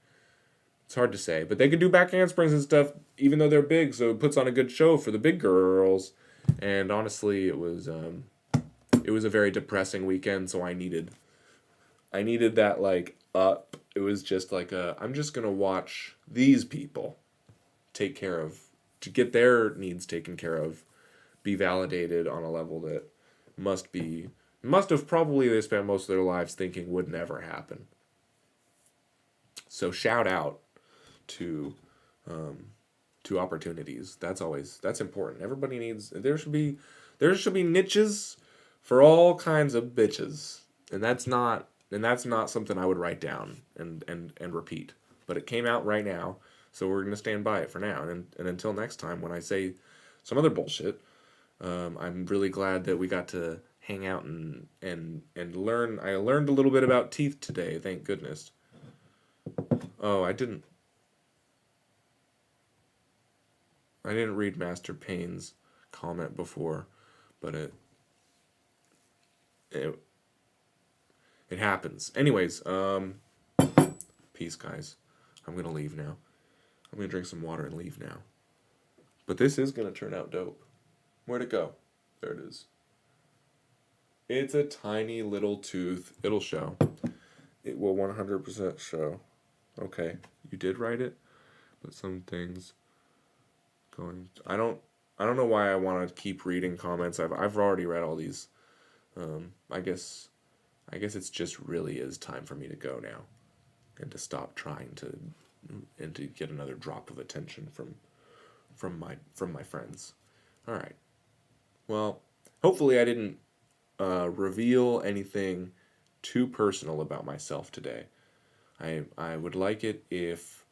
It's hard to say, but they could do back handsprings and stuff, even though they're big. So it puts on a good show for the big girls. And honestly, it was a very depressing weekend. So I needed that like up. It was just like I'm just gonna watch these people to get their needs taken care of, be validated on a level that must have probably they spent most of their lives thinking would never happen. So shout out to opportunities. That's important. Everybody needs there should be niches for all kinds of bitches. And that's not something I would write down and repeat. But it came out right now, so we're gonna stand by it for now. And until next time when I say some other bullshit, I'm really glad that we got to hang out and learn. I learned a little bit about teeth today, thank goodness. Oh, I didn't read Master Payne's comment before, but it happens. Anyways, peace, guys. I'm gonna leave now. I'm gonna drink some water and leave now. But this is gonna turn out dope. Where'd it go? There it is. It's a tiny little tooth. It'll show. It will 100% show. Okay, you did write it, but some things going. I don't know why I want to keep reading comments. I've already read all these. I guess it's just really is time for me to go now, and to stop trying to, and to get another drop of attention from my friends. All right. Well, hopefully I didn't reveal anything too personal about myself today. I would like it if